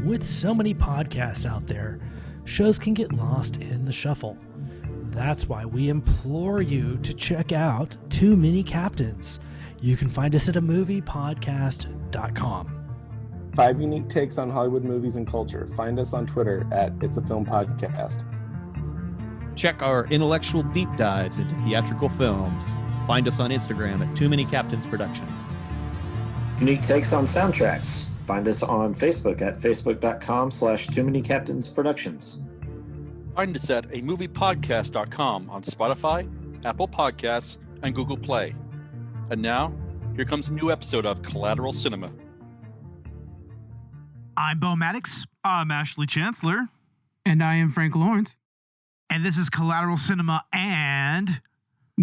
With so many podcasts out there, shows can get lost in the shuffle. That's why we implore you to check out Too Many Captains. You can find us at amoviepodcast.com. 5 unique takes on Hollywood movies and culture. Find us on Twitter at It's a Film Podcast. Check our intellectual deep dives into theatrical films. Find us on Instagram at Too Many Captains Productions. Unique takes on soundtracks. Find us on Facebook at facebook.com/Too Many Captains Productions. Find us at amoviepodcast.com on Spotify, Apple Podcasts, and Google Play. And now, here comes a new episode of Collateral Cinema. I'm Bo Maddox. I'm Ashley Chancellor. And I am Frank Lawrence. And this is Collateral Cinema and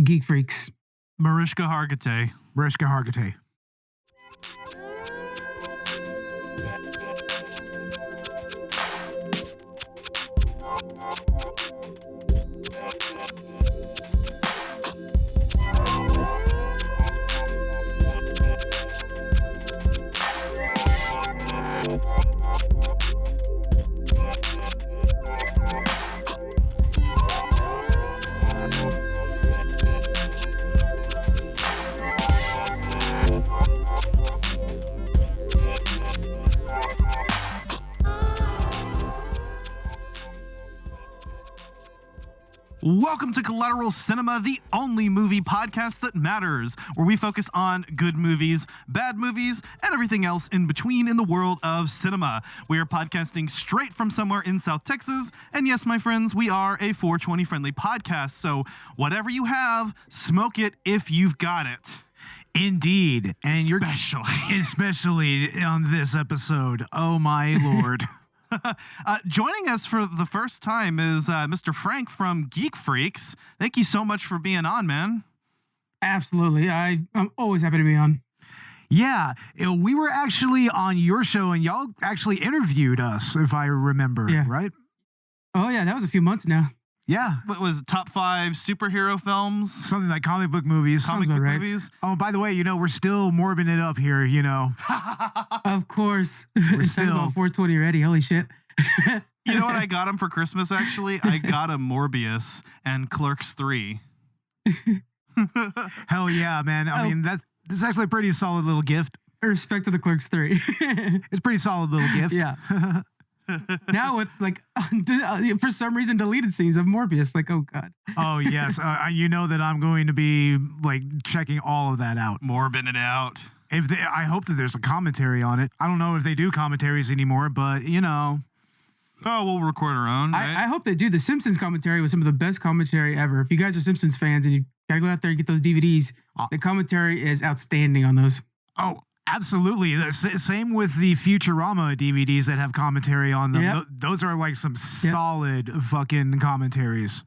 Geek Freaks. Mariska Hargitay. Mariska Hargitay. Welcome to Collateral Cinema, the only movie podcast that matters, where we focus on good movies, bad movies, and everything else in between in the world of cinema. We are podcasting straight from somewhere in South Texas, and yes, my friends, we are a 420 friendly podcast, so whatever you have, smoke it if you've got it. Indeed. And especially on this episode. Oh my Lord. Joining us for the first time is Mr. Frank from Geek Freaks. Thank you so much for being on, man. Absolutely. I'm always happy to be on. Yeah, we were actually on your show, and y'all actually interviewed us, if I remember, right? Oh, yeah, that was a few months now. Yeah. What was it, top 5 superhero films? Something like comic book movies. Movies. Oh, by the way, we're still morbing it up here, Of course. We're still about 420 already. Holy shit. You know what I got him for Christmas, actually? I got him Morbius and Clerks 3. Hell yeah, man. I mean, that's actually a pretty solid little gift. Respect to the Clerks 3. It's a pretty solid little gift. Yeah. Now with for some reason deleted scenes of Morbius, oh god. Oh yes, you know that I'm going to be checking all of that out, morbing it out. I hope that there's a commentary on it. I don't know if they do commentaries anymore, but oh, we'll record our own. Right? I hope they do. The Simpsons commentary was some of the best commentary ever. If you guys are Simpsons fans and you gotta go out there and get those DVDs, the commentary is outstanding on those. Oh. Absolutely. Same with the Futurama DVDs that have commentary on them. Yep. Those are some solid fucking commentaries.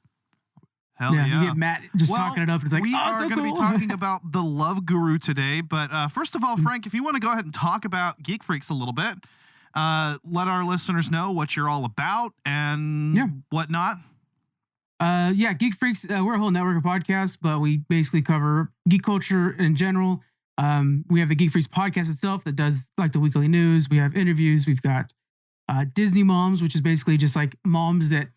Hell yeah. You get Matt just talking it up. It's we are so going to be talking about The Love Guru today. But first of all, Frank, if you want to go ahead and talk about Geek Freaks a little bit, let our listeners know what you're all about and whatnot. Geek Freaks, we're a whole network of podcasts, but we basically cover geek culture in general. We have the Geek Freaks podcast itself that does the weekly news. We have interviews. We've got Disney Moms, which is basically just moms that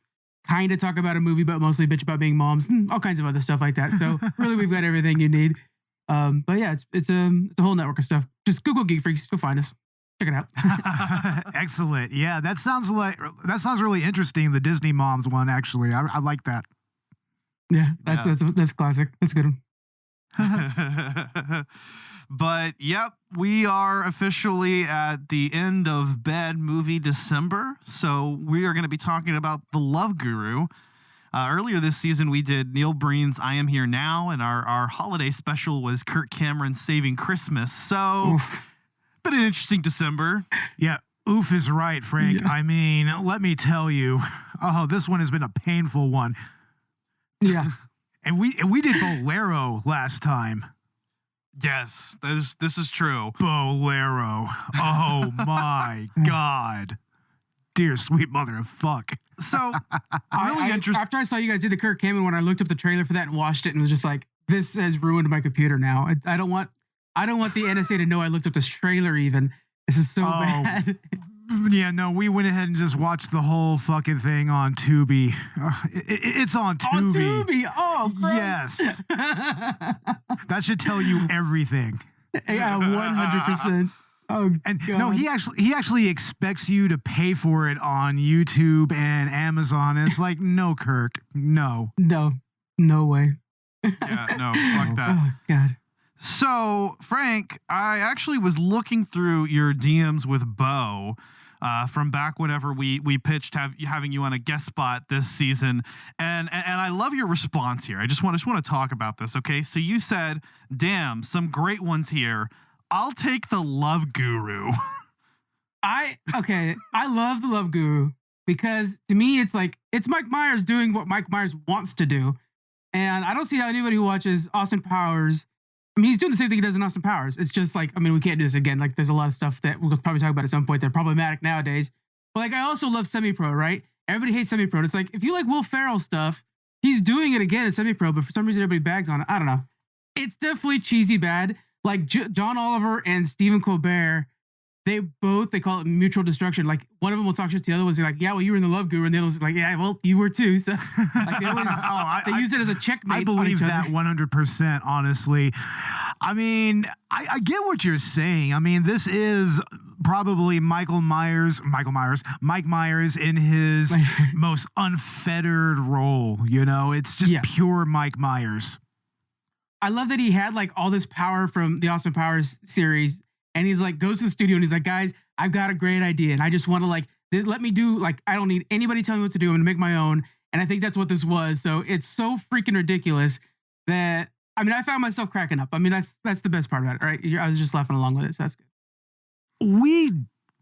kind of talk about a movie, but mostly bitch about being moms and all kinds of other stuff like that. So really, we've got everything you need. But yeah, it's a whole network of stuff. Just Google Geek Freaks. You'll find us. Check it out. Excellent. Yeah, that sounds really interesting. The Disney Moms one, actually, I like that. Yeah, that's classic. That's a good one. But yep, we are officially at the end of Bad Movie December, so we are going to be talking about The Love Guru. Earlier this season, we did Neil Breen's I Am Here Now, and our holiday special was Kirk Cameron's Saving Christmas. So, been an interesting December. Yeah, oof is right, Frank. Yeah. I mean, let me tell you, this one has been a painful one. Yeah. And we did Bolero last time. Yes, this is true. Bolero. Oh my God. Dear sweet mother of fuck. So, really interesting. After I saw you guys do the Kirk Cameron one, I looked up the trailer for that and watched it and was just like, this has ruined my computer now. I don't want the NSA to know I looked up this trailer even. This is so bad. Yeah, no, we went ahead and just watched the whole fucking thing on Tubi. It's on Tubi. On Tubi. Oh, gross. Yes. That should tell you everything. Yeah, 100%. Oh, and God. no, he actually expects you to pay for it on YouTube and Amazon. And it's like, no, Kirk, no way. Yeah, no, fuck that. Oh, God. So, Frank, I actually was looking through your DMs with Bo from back whenever we pitched having you on a guest spot this season, and I love your response here. I just want to talk about this. Okay, so you said, "Damn, some great ones here. I'll take the Love Guru." I love the Love Guru because to me it's like it's Mike Myers doing what Mike Myers wants to do, and I don't see how anybody who watches Austin Powers. I mean, he's doing the same thing he does in Austin Powers. It's just like, I mean, we can't do this again. Like, there's a lot of stuff that we'll probably talk about at some point. They're problematic nowadays. But like, I also love Semi-Pro, right? Everybody hates Semi-Pro. It's like, if you like Will Ferrell stuff, he's doing it again in Semi-Pro, but for some reason everybody bags on it. I don't know. It's definitely cheesy bad. Like John Oliver and Stephen Colbert, they call it mutual destruction. Like one of them will talk shit to the other one's like, yeah, well, you were in the Love Guru, and the other one's like, yeah, well, you were too. So like they always they use it as a checkmate. I believe that 100%. Honestly, I mean, I get what you're saying. I mean, this is probably Mike Myers in his most unfettered role. You know, it's just pure Mike Myers. I love that he had like all this power from the Austin Powers series. And he's like, goes to the studio and he's like, guys, I've got a great idea. And I just want to like, let me do, like, I don't need anybody telling me what to do. I'm going to make my own. And I think that's what this was. So it's so freaking ridiculous that, I mean, I found myself cracking up. I mean, that's the best part about it, right? I was just laughing along with it. So that's good. We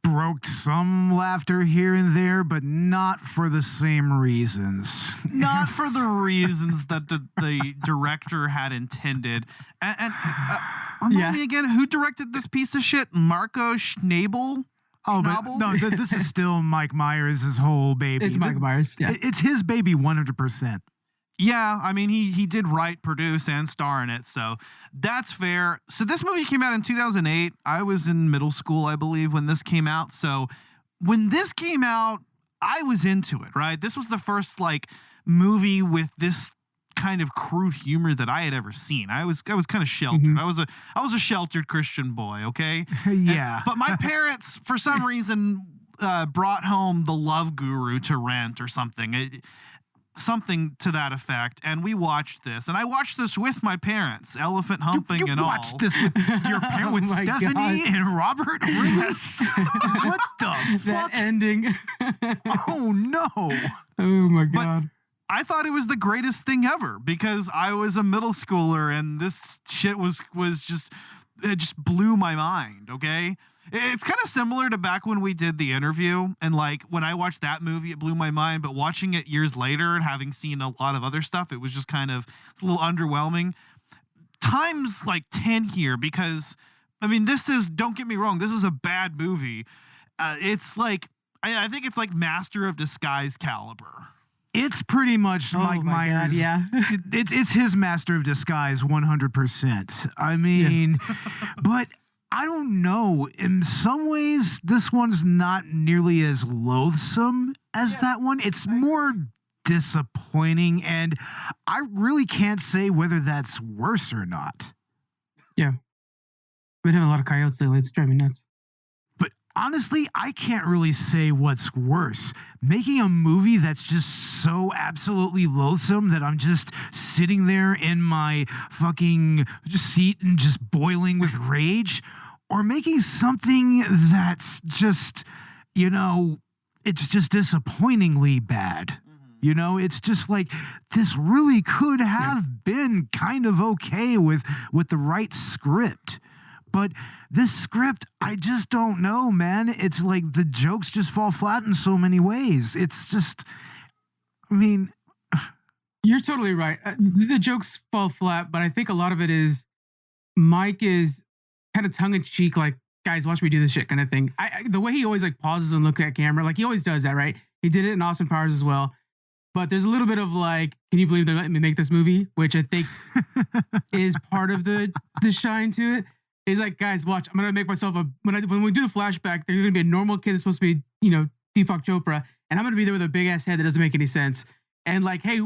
broke some laughter here and there, but not for the same reasons. Not for the reasons that the director had intended. And remind me again, who directed this piece of shit? Marco Schnabel? Oh, but no, this is still Mike Myers' whole baby. It's Mike Myers. Yeah. It's his baby 100%. Yeah, I mean, he did write, produce, and star in it, so that's fair. So this movie came out in 2008. I was in middle school, I believe, when this came out. So when this came out, I was into it, right? This was the first, like, movie with this kind of crude humor that I had ever seen. I was kind of sheltered. Mm-hmm. I was a sheltered Christian boy, okay? Yeah. But my parents, for some reason, brought home The Love Guru to rent or something. Something to that effect, and we watched this, and I watched this with my parents, elephant humping and all. You watched this with your parents, with Stephanie God. And Robert? Yes. What the fuck? That ending. Oh no. Oh my God. But I thought it was the greatest thing ever because I was a middle schooler, and this shit was just, it just blew my mind. Okay. It's kind of similar to back when we did The Interview, and like when I watched that movie, it blew my mind. But watching it years later and having seen a lot of other stuff, it was just it's a little underwhelming. Times like 10 here because, I mean, don't get me wrong, this is a bad movie. It's like, I think it's like Master of Disguise caliber. It's pretty much Mike Myers. God, yeah. It's his Master of Disguise 100%. I mean, but I don't know. In some ways, this one's not nearly as loathsome as that one. It's more disappointing, and I really can't say whether that's worse or not. Yeah. I've been having a lot of coyotes lately. It's driving me nuts. But honestly, I can't really say what's worse. Making a movie that's just so absolutely loathsome that I'm just sitting there in my fucking seat and just boiling with rage, or making something that's just, you know, it's just disappointingly bad. You know, it's just like, this really could have been kind of okay with the right script. But this script, I just don't know, man. It's like the jokes just fall flat in so many ways. It's just, I mean... You're totally right. The jokes fall flat, but I think a lot of it is Mike is kind of tongue-in-cheek, like, guys, watch me do this shit kind of thing. The way he always like pauses and looks at camera, like he always does that, right? He did it in Austin Powers as well. But there's a little bit of like, can you believe they're letting me make this movie? Which I think is part of the shine to it. He's like, guys, watch. I'm gonna make myself when we do the flashback, there's gonna be a normal kid that's supposed to be, Deepak Chopra, and I'm gonna be there with a big ass head that doesn't make any sense. And like, hey,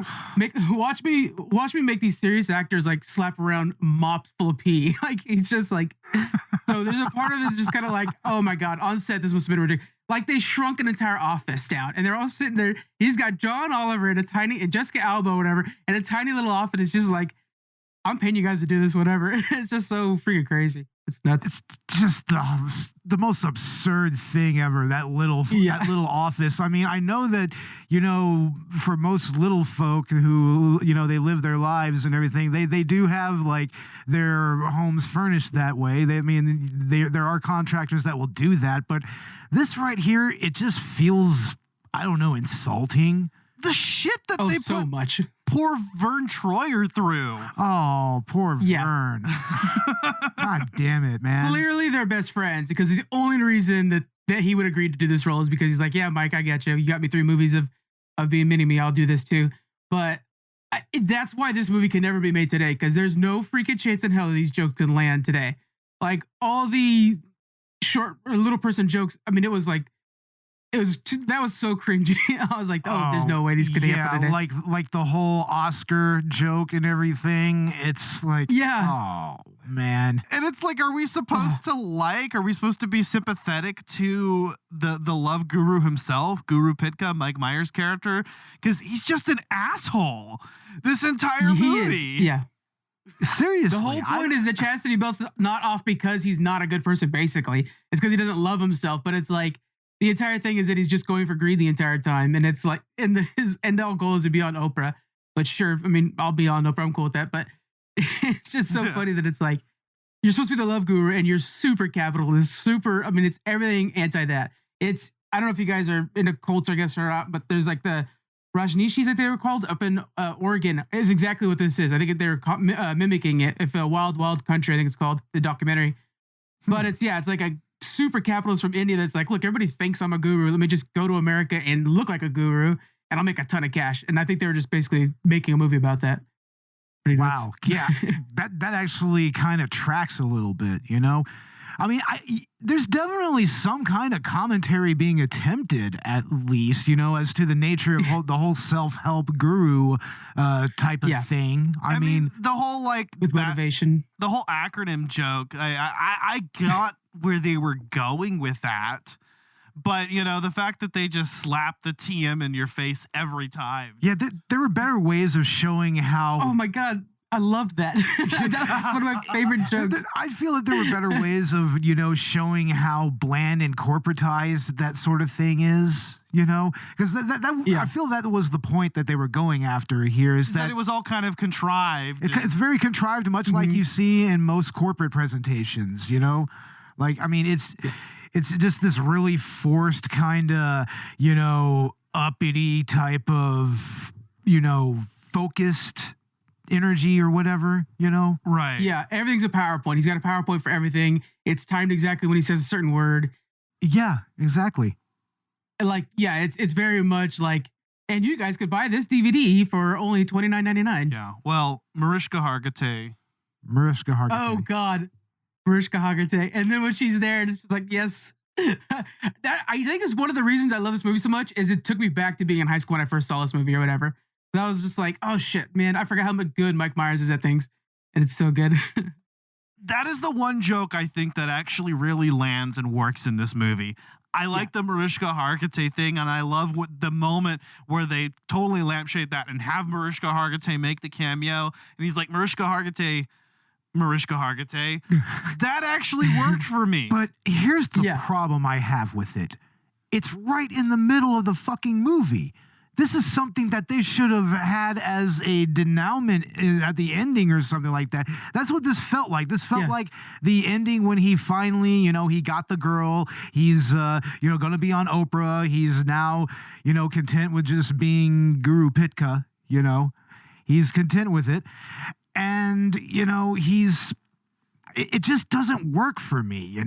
watch me make these serious actors like slap around mops full of pee. Like, it's just like, so there's a part of it's just kind of like, oh my god, on set this must have been ridiculous. Like they shrunk an entire office down, and they're all sitting there. He's got John Oliver and Jessica Alba, whatever, and a tiny little office. It's just like, I'm paying you guys to do this, whatever. It's just so freaking crazy. It's nuts. It's just the most absurd thing ever. That little office. I mean, I know that for most little folk who they live their lives and everything, they do have like their homes furnished that way. There are contractors that will do that, but this right here, it just feels, I don't know, insulting. The shit that they so put much. Poor Vern Troyer through. Oh, poor Vern. God damn it, man. Clearly they're best friends, because the only reason that he would agree to do this role is because he's like, yeah, Mike, I got you. You got me 3 movies of being mini-me. I'll do this too. But that's why this movie can never be made today, because there's no freaking chance in hell that these jokes can land today. Like all the short or little person jokes, I mean, that was so cringy. I was like, there's no way these could happen today. like the whole Oscar joke and everything. It's like, oh man. And it's like, are we supposed to be sympathetic to the love guru himself, Guru Pitka, Mike Myers' character? Because he's just an asshole this entire movie. Is. Yeah. Seriously. The whole point is that chastity belt's not off because he's not a good person, basically. It's because he doesn't love himself, but it's like, the entire thing is that he's just going for greed the entire time. And it's like, his end all goal is to be on Oprah. But sure, I mean, I'll be on Oprah. I'm cool with that. But it's just so funny that it's like, you're supposed to be the love guru and you're super capitalist, it's everything anti that. I don't know if you guys are into cults, I guess, or not, but there's like the Rajneeshis, I think they were called, up in Oregon, is exactly what this is. I think they're mimicking it. If Wild Wild Country, I think it's called, the documentary. But it's like a super capitalist from India that's like, look, everybody thinks I'm a guru. Let me just go to America and look like a guru, and I'll make a ton of cash. And I think they were just basically making a movie about that. Pretty nuts. Wow. Yeah. that actually kind of tracks a little bit, I mean, there's definitely some kind of commentary being attempted, at least, as to the nature of the whole self-help guru type of thing. I mean, the whole with motivation, the whole acronym joke. I got where they were going with that, but the fact that they just slap the TM in your face every time. Yeah, there were better ways of showing how. Oh my god. I loved that. That was one of my favorite jokes. I feel that there were better ways of, showing how bland and corporatized that sort of thing is, because I feel that was the point that they were going after here, is that it was all kind of contrived. It's very contrived, much like you see in most corporate presentations, like, I mean, it's just this really forced kind of, uppity type of, focused energy or whatever, Right. Yeah, everything's a PowerPoint. He's got a PowerPoint for everything. It's timed exactly when he says a certain word. Yeah, exactly. Like, yeah, it's very much like, and you guys could buy this DVD for only $29.99. Yeah. Well, Mariska Hargitay. Oh God, Mariska Hargitay. And then when she's there, and it's just like, yes. That I think is one of the reasons I love this movie so much, is it took me back to being in high school when I first saw this movie or whatever. I was just like, oh shit, man, I forgot how much good Mike Myers is at things. And it's so good. That is the one joke I think that actually really lands and works in this movie. I like the Mariska Hargitay thing, and I love the moment where they totally lampshade that and have Mariska Hargitay make the cameo. And he's like, Mariska Hargitay. That actually worked for me. But here's the problem I have with it. It's right in the middle of the fucking movie. This is something that they should have had as a denouement at the ending or something like that. That's what this felt like. This felt like the ending when he finally, he got the girl. He's, going to be on Oprah. He's now, content with just being Guru Pitka, He's content with it. And, it just doesn't work for me,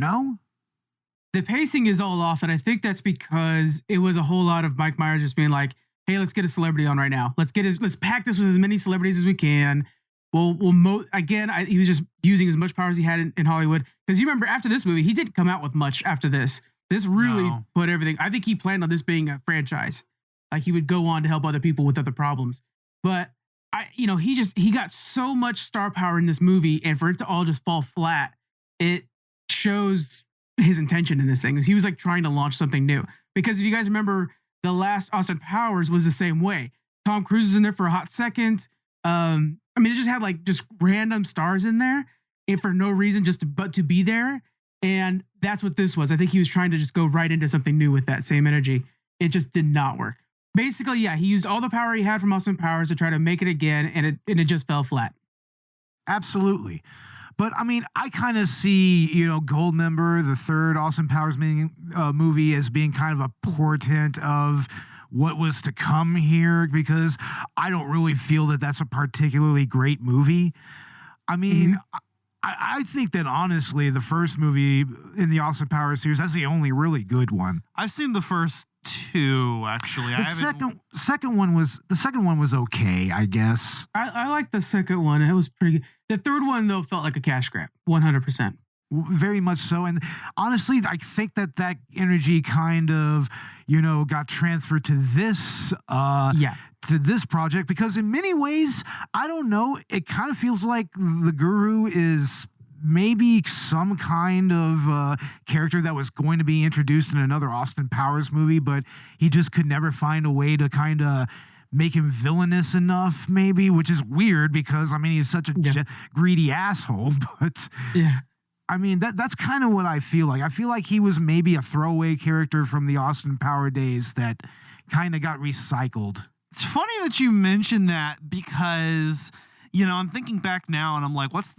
The pacing is all off, and I think that's because it was a whole lot of Mike Myers just being like, hey, let's get a celebrity on right now. Let's pack this with as many celebrities as we can. He was just using as much power as he had in Hollywood. Because you remember after this movie, he didn't come out with much after this. This really put everything. I think he planned on this being a franchise. Like he would go on to help other people with other problems. But he got so much star power in this movie, and for it to all just fall flat, it shows his intention in this thing. He was like trying to launch something new. Because if you guys remember, the last Austin Powers was the same way. Tom Cruise is in there for a hot second. It just had like just random stars in there, and for no reason, but to be there. And that's what this was. I think he was trying to just go right into something new with that same energy. It just did not work. Basically, yeah, he used all the power he had from Austin Powers to try to make it again, and it just fell flat. Absolutely. But I mean, I kind of see, Goldmember, the third Austin Powers movie, as being kind of a portent of what was to come here, because I don't really feel that that's a particularly great movie. I mean, I think that honestly, the first movie in the Austin Powers series, that's the only really good one. I've seen the first two, actually. The second one was okay, I guess. I like the second one. It was pretty good. The third one, though, felt like a cash grab, 100%. Very much so. And honestly, I think that energy kind of, got transferred to this to this project, because in many ways, I don't know, it kind of feels like the Guru is maybe some kind of character that was going to be introduced in another Austin Powers movie, but he just could never find a way to kind of make him villainous enough, maybe, which is weird because, he's such a greedy asshole, but yeah. That's kind of what I feel like. I feel like he was maybe a throwaway character from the Austin Power days that kind of got recycled. It's funny that you mentioned that, because I'm thinking back now and I'm like, what's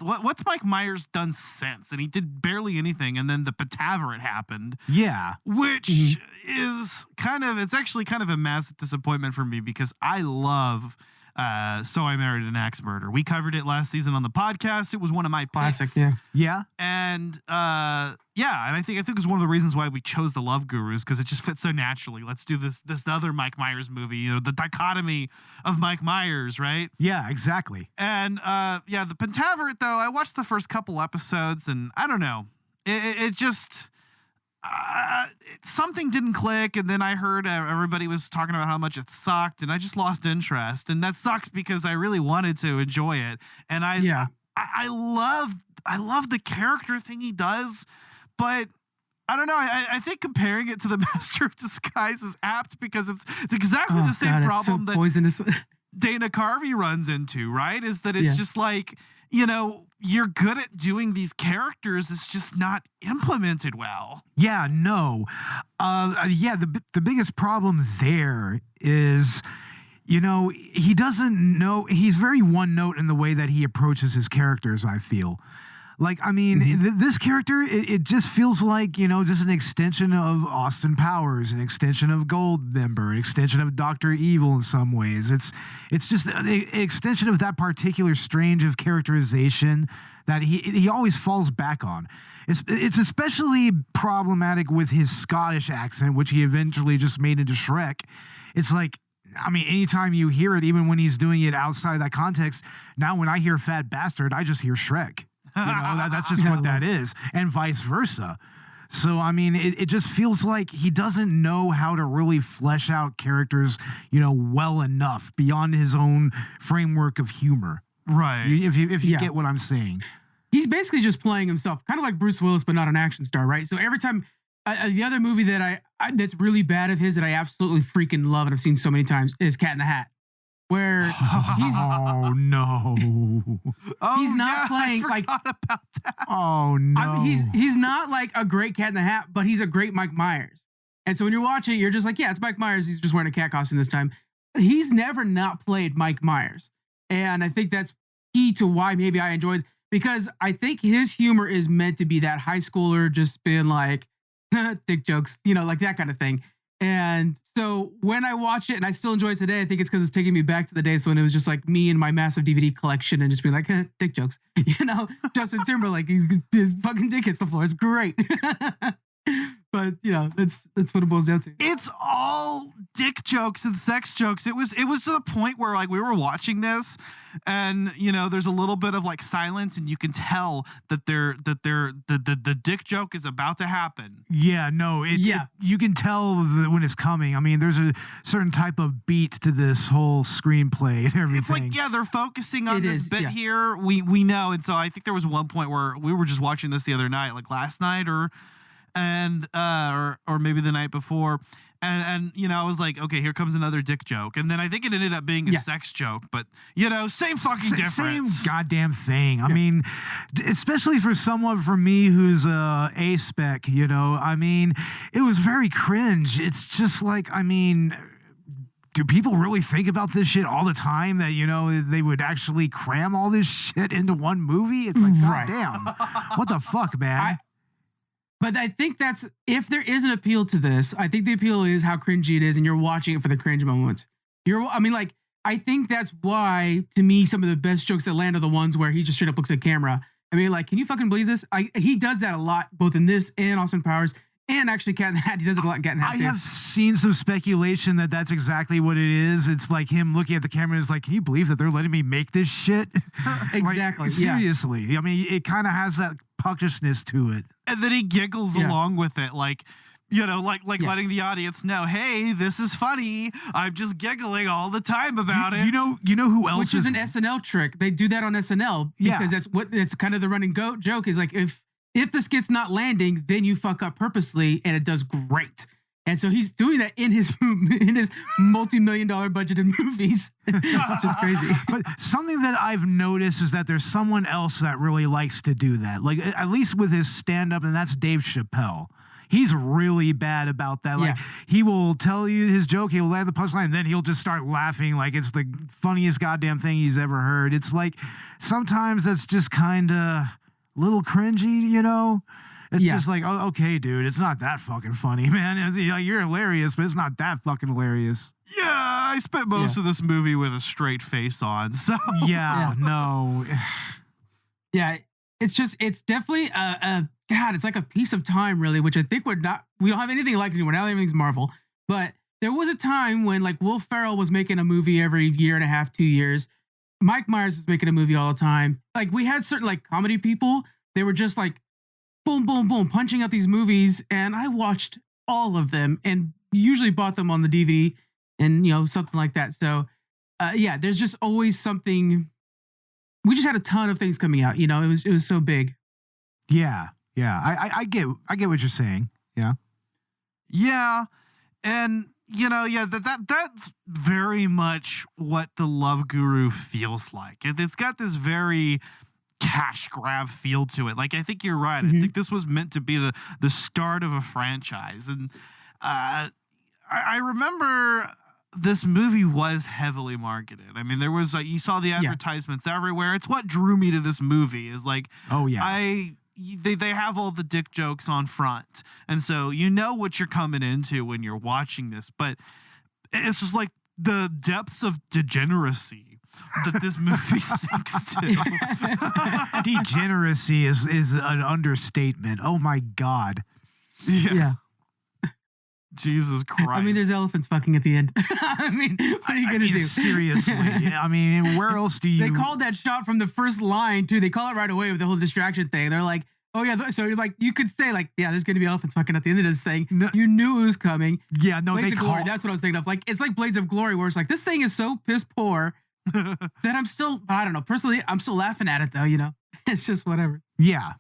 Mike Myers done since? And he did barely anything, and then the Pataverate happened. Yeah. Which is it's actually kind of a massive disappointment for me, because I love So I Married an Axe Murder. We covered it last season on the podcast. It was one of my classic picks. Yeah. And and I think it was one of the reasons why we chose the Love Gurus, because it just fits so naturally. Let's do this other Mike Myers movie, the dichotomy of Mike Myers, right? Yeah, exactly. And the Pentaverate, though, I watched the first couple episodes, and I don't know. It just something didn't click, and then I heard everybody was talking about how much it sucked, and I just lost interest. And that sucks, because I really wanted to enjoy it. And I love the character thing he does, but I don't know. I think comparing it to the Master of Disguise is apt, because it's exactly the same problem that poisonous. Dana Carvey runs into, right? Is that it's just like, you're good at doing these characters, it's just not implemented well. Yeah, no. The biggest problem there is, he doesn't know, he's very one note in the way that he approaches his characters, I feel. Like, this character, it just feels like, just an extension of Austin Powers, an extension of Goldmember, an extension of Dr. Evil in some ways. It's just an extension of that particular strange of characterization that he always falls back on. It's especially problematic with his Scottish accent, which he eventually just made into Shrek. It's like, anytime you hear it, even when he's doing it outside that context, now when I hear Fat Bastard, I just hear Shrek. That's just what that is, and vice versa. So, it just feels like he doesn't know how to really flesh out characters, well enough beyond his own framework of humor. Right. If you get what I'm saying. He's basically just playing himself, kind of like Bruce Willis, but not an action star, right? So every time, the other movie that that's really bad of his that I absolutely freaking love and I've seen so many times is Cat in the Hat. Where he's he's not playing like about that. Oh no, he's not like a great Cat in the Hat, but he's a great Mike Myers. And so when you're watching it, you're just like, yeah, it's Mike Myers. He's just wearing a cat costume this time. He's never not played Mike Myers, and I think that's key to why maybe I enjoyed, because I think his humor is meant to be that high schooler just being like dick jokes, like that kind of thing. And so when I watch it, and I still enjoy it today, I think it's because it's taking me back to the days when it was just like me and my massive DVD collection and just be like, dick jokes. Justin Timberlake, his fucking dick hits the floor. It's great. But that's what it boils down to. It's all dick jokes and sex jokes. It was to the point where like we were watching this, and there's a little bit of like silence, and you can tell that the dick joke is about to happen. Yeah, no, you can tell when it's coming. I mean, there's a certain type of beat to this whole screenplay and everything. It's like, they're focusing on this bit yeah. here. We know, and so I think there was one point where we were just watching this the other night, like last night or maybe the night before. And I was like, okay, here comes another dick joke. And then I think it ended up being a sex joke, but same fucking difference. Same goddamn thing. I mean, especially for someone for me who's A-spec, I mean, it was very cringe. It's just like, I mean, do people really think about this shit all the time that, they would actually cram all this shit into one movie? It's like, goddamn, what the fuck, man? But I think that's, if there is an appeal to this, I think the appeal is how cringy it is, and you're watching it for the cringe moments. I think that's why, to me, some of the best jokes that land are the ones where he just straight up looks at camera. I mean, like, can you fucking believe this? He does that a lot, both in this and Austin Powers, and actually Cat in the Hat. He does it a lot in Cat in the Hat, too. I have seen some speculation that that's exactly what it is. It's like him looking at the camera and is like, can you believe that they're letting me make this shit? Exactly. Seriously. I mean, it kind of has that puckishness to it. And then he giggles along with it, like letting the audience know, hey, this is funny. I'm just giggling all the time about it. You know who else? Which is an SNL trick. They do that on SNL because that's kind of the running joke is like, if the skit's not landing, then you fuck up purposely, and it does great. And so he's doing that in his multi-million-dollar budgeted movies, which is crazy. But something that I've noticed is that there's someone else that really likes to do that. Like, at least with his stand-up, and that's Dave Chappelle. He's really bad about that. Like, he will tell you his joke, he'll land the punchline, and then he'll just start laughing like it's the funniest goddamn thing he's ever heard. It's like, sometimes that's just kind of a little cringy, It's just like, oh, okay, dude, it's not that fucking funny, man. You're hilarious, but it's not that fucking hilarious. Yeah, I spent most of this movie with a straight face on, so. No. Yeah, it's definitely God, it's like a piece of time, really, which I think we don't have anything like it anymore. Now everything's Marvel. But there was a time when, like, Will Ferrell was making a movie every year and a half, 2 years. Mike Myers was making a movie all the time. Like, we had certain, like, comedy people. They were just, like, boom, boom, boom, punching out these movies, and I watched all of them and usually bought them on the DVD and, something like that. So, there's just always something. We just had a ton of things coming out, it was so big. Yeah. I get what you're saying. Yeah. Yeah. And, that's very much what The Love Guru feels like. It's got this very cash grab feel to it. Like, I think you're right. Mm-hmm. I think this was meant to be the start of a franchise. And I remember this movie was heavily marketed. I mean, there was you saw the advertisements everywhere. It's what drew me to this movie is like, oh yeah, they have all the dick jokes on front. And so what you're coming into when you're watching this, but it's just like the depths of degeneracy that this movie sinks to. Degeneracy is an understatement. Oh my God. Yeah. Jesus Christ. I mean, there's elephants fucking at the end. I mean, what are you going to do? Seriously. I mean, where else do you... They called that shot from the first line, too. They call it right away with the whole distraction thing. They're like, oh, yeah. So, like, you could say, like, yeah, there's going to be elephants fucking at the end of this thing. No, you knew it was coming. Yeah, no, Blades of Glory. That's what I was thinking of. Like, it's like Blades of Glory, where it's like, this thing is so piss poor that I'm still, I don't know. Personally, I'm still laughing at it, though, It's just whatever. Yeah.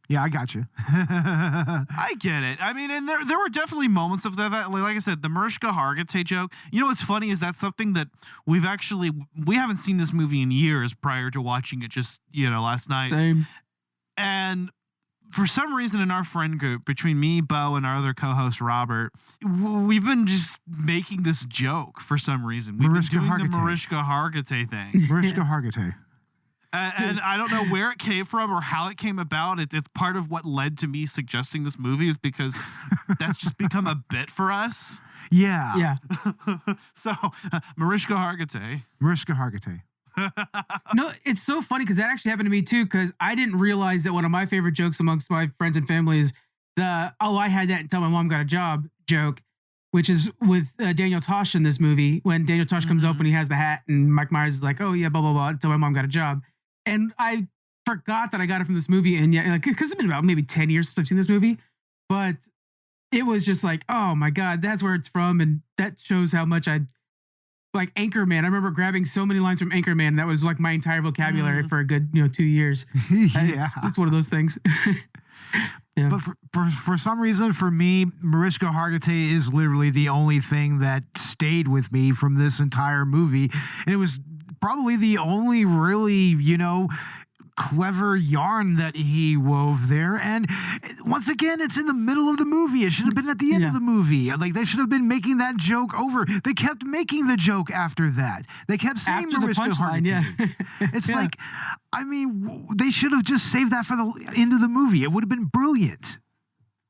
Yeah, I got you. I get it. I mean, and there were definitely moments of that. Like I said, the Mariska Hargitay joke. What's funny is that's something that we haven't seen this movie in years prior to watching it just, last night. Same. And for some reason in our friend group, between me, Bo, and our other co-host, Robert, we've been just making this joke for some reason. We've been doing the Mariska Hargitay thing. Mariska Hargitay. And I don't know where it came from or how it came about. It's part of what led to me suggesting this movie is because that's just become a bit for us. Yeah. Yeah. So, Mariska Hargitay. Mariska Hargitay. No, it's so funny because that actually happened to me too, because I didn't realize that one of my favorite jokes amongst my friends and family is the I had that until my mom got a job joke, which is with Daniel Tosh in this movie. When Daniel Tosh comes up and he has the hat, and Mike Myers is like, "Oh yeah, blah blah blah," until my mom got a job, and I forgot that I got it from this movie, and yeah, because it's been about maybe 10 years since I've seen this movie, but it was just like, oh my god, that's where it's from, and that shows how much I like Anchorman. I remember grabbing so many lines from Anchorman. That was like my entire vocabulary for a good 2 years. It's one of those things. Yeah. But for some reason, for me, Mariska Hargitay is literally the only thing that stayed with me from this entire movie. And it was probably the only really, clever yarn that he wove there. And once again, it's in the middle of the movie. It should have been at the end of the movie. Like, they should have been making that joke over. They kept making the joke after that. They kept saying After Mariska the punchline, Hargitay. It's like, I mean, they should have just saved that for the end of the movie. It would have been brilliant.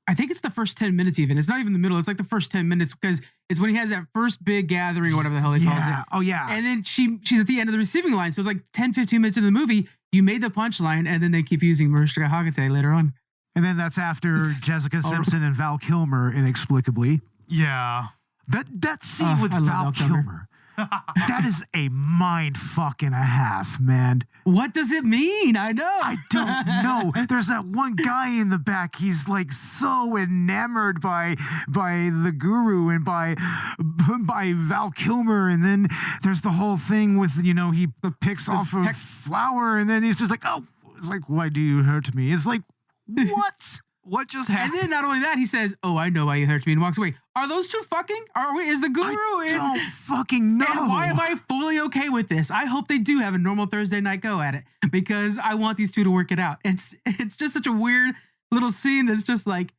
I think it's the first 10 minutes even. It's not even the middle. It's like the first 10 minutes because it's when he has that first big gathering or whatever the hell he calls it. Oh, yeah. And then she's at the end of the receiving line. So it's like 10, 15 minutes into the movie. You made the punchline, and then they keep using Mariska Hargitay later on. And then that's after Jessica Simpson and Val Kilmer, inexplicably. Yeah. That scene with Val Kilmer. That is a mind fuck and a half, man. What does it mean? I know. I don't know. There's that one guy in the back. He's like so enamored by the guru and by Val Kilmer. And then there's the whole thing with, he picks off a flower and then he's just like, oh, it's like, why do you hurt me? It's like, what? What just happened? And then not only that, he says, "Oh, I know why you hurt me," and walks away. Are those two fucking? Is the guru? I don't fucking know. And why am I fully okay with this? I hope they do have a normal Thursday night go at it because I want these two to work it out. It's just such a weird little scene that's just like,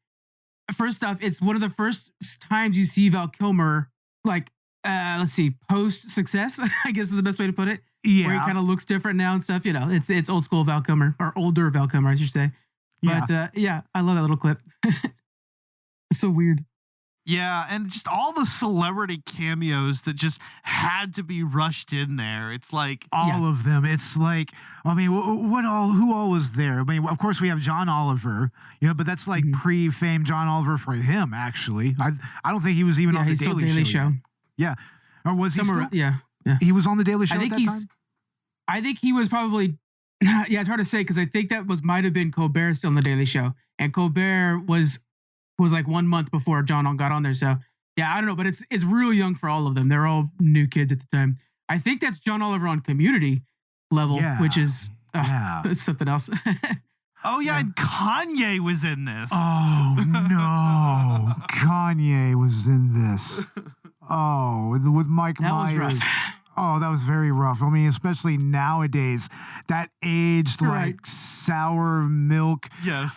first off, it's one of the first times you see Val Kilmer like, post success. I guess is the best way to put it. Yeah, where he kind of looks different now and stuff. It's old school Val Kilmer or older Val Kilmer, I should say. But I love that little clip. It's so weird. Yeah, and just all the celebrity cameos that just had to be rushed in there. It's like all of them. It's like, I mean, who all was there? I mean, of course we have John Oliver, but that's like pre-fame John Oliver for him. Actually, I don't think he was even on the Daily Show. Yeah, or was he? Yeah, he was on the Daily Show. I think I think he was probably. Yeah, it's hard to say because I think that might have been Colbert still on the Daily Show, and Colbert was like 1 month before John got on there. So yeah, I don't know, but it's real young for all of them. They're all new kids at the time. I think that's John Oliver on Community level, which is something else. Oh yeah, and Kanye was in this. Oh no, Kanye was in this. Oh, with Mike Myers. That was rough. Oh, that was very rough. I mean, especially nowadays, that aged like sour milk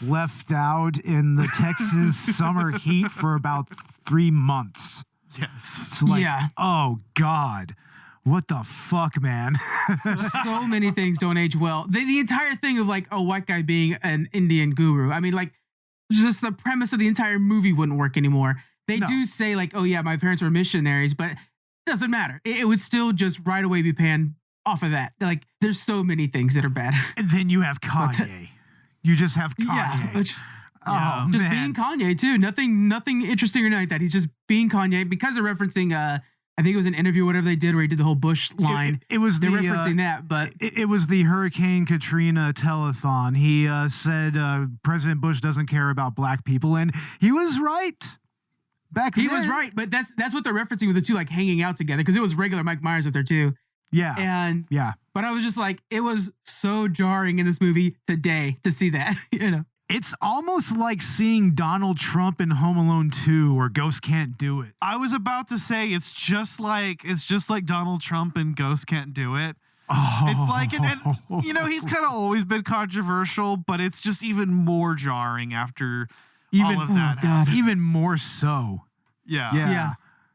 left out in the Texas summer heat for about 3 months. Yes. It's like, oh God, what the fuck, man? So many things don't age well. The entire thing of like a white guy being an Indian guru. I mean, like just the premise of the entire movie wouldn't work anymore. They do say like, oh yeah, my parents were missionaries, but doesn't matter. It would still just right away be panned off of that. Like, there's so many things that are bad. And then you have Kanye. You just have Kanye. Just being Kanye too. Nothing interesting or anything like that. He's just being Kanye because they're referencing. I think it was an interview, whatever they did, where he did the whole Bush line. They're referencing that, but it was the Hurricane Katrina telethon. He said President Bush doesn't care about black people, and he was right. He was right, but that's what they're referencing with the two like hanging out together because it was regular Mike Myers up there too. Yeah, But I was just like, it was so jarring in this movie today to see that. It's almost like seeing Donald Trump in Home Alone 2 or Ghost Can't Do It. I was about to say it's just like Donald Trump and Ghost Can't Do It. Oh. It's like, and he's kind of always been controversial, but it's just even more jarring after. All of that even more so. Yeah.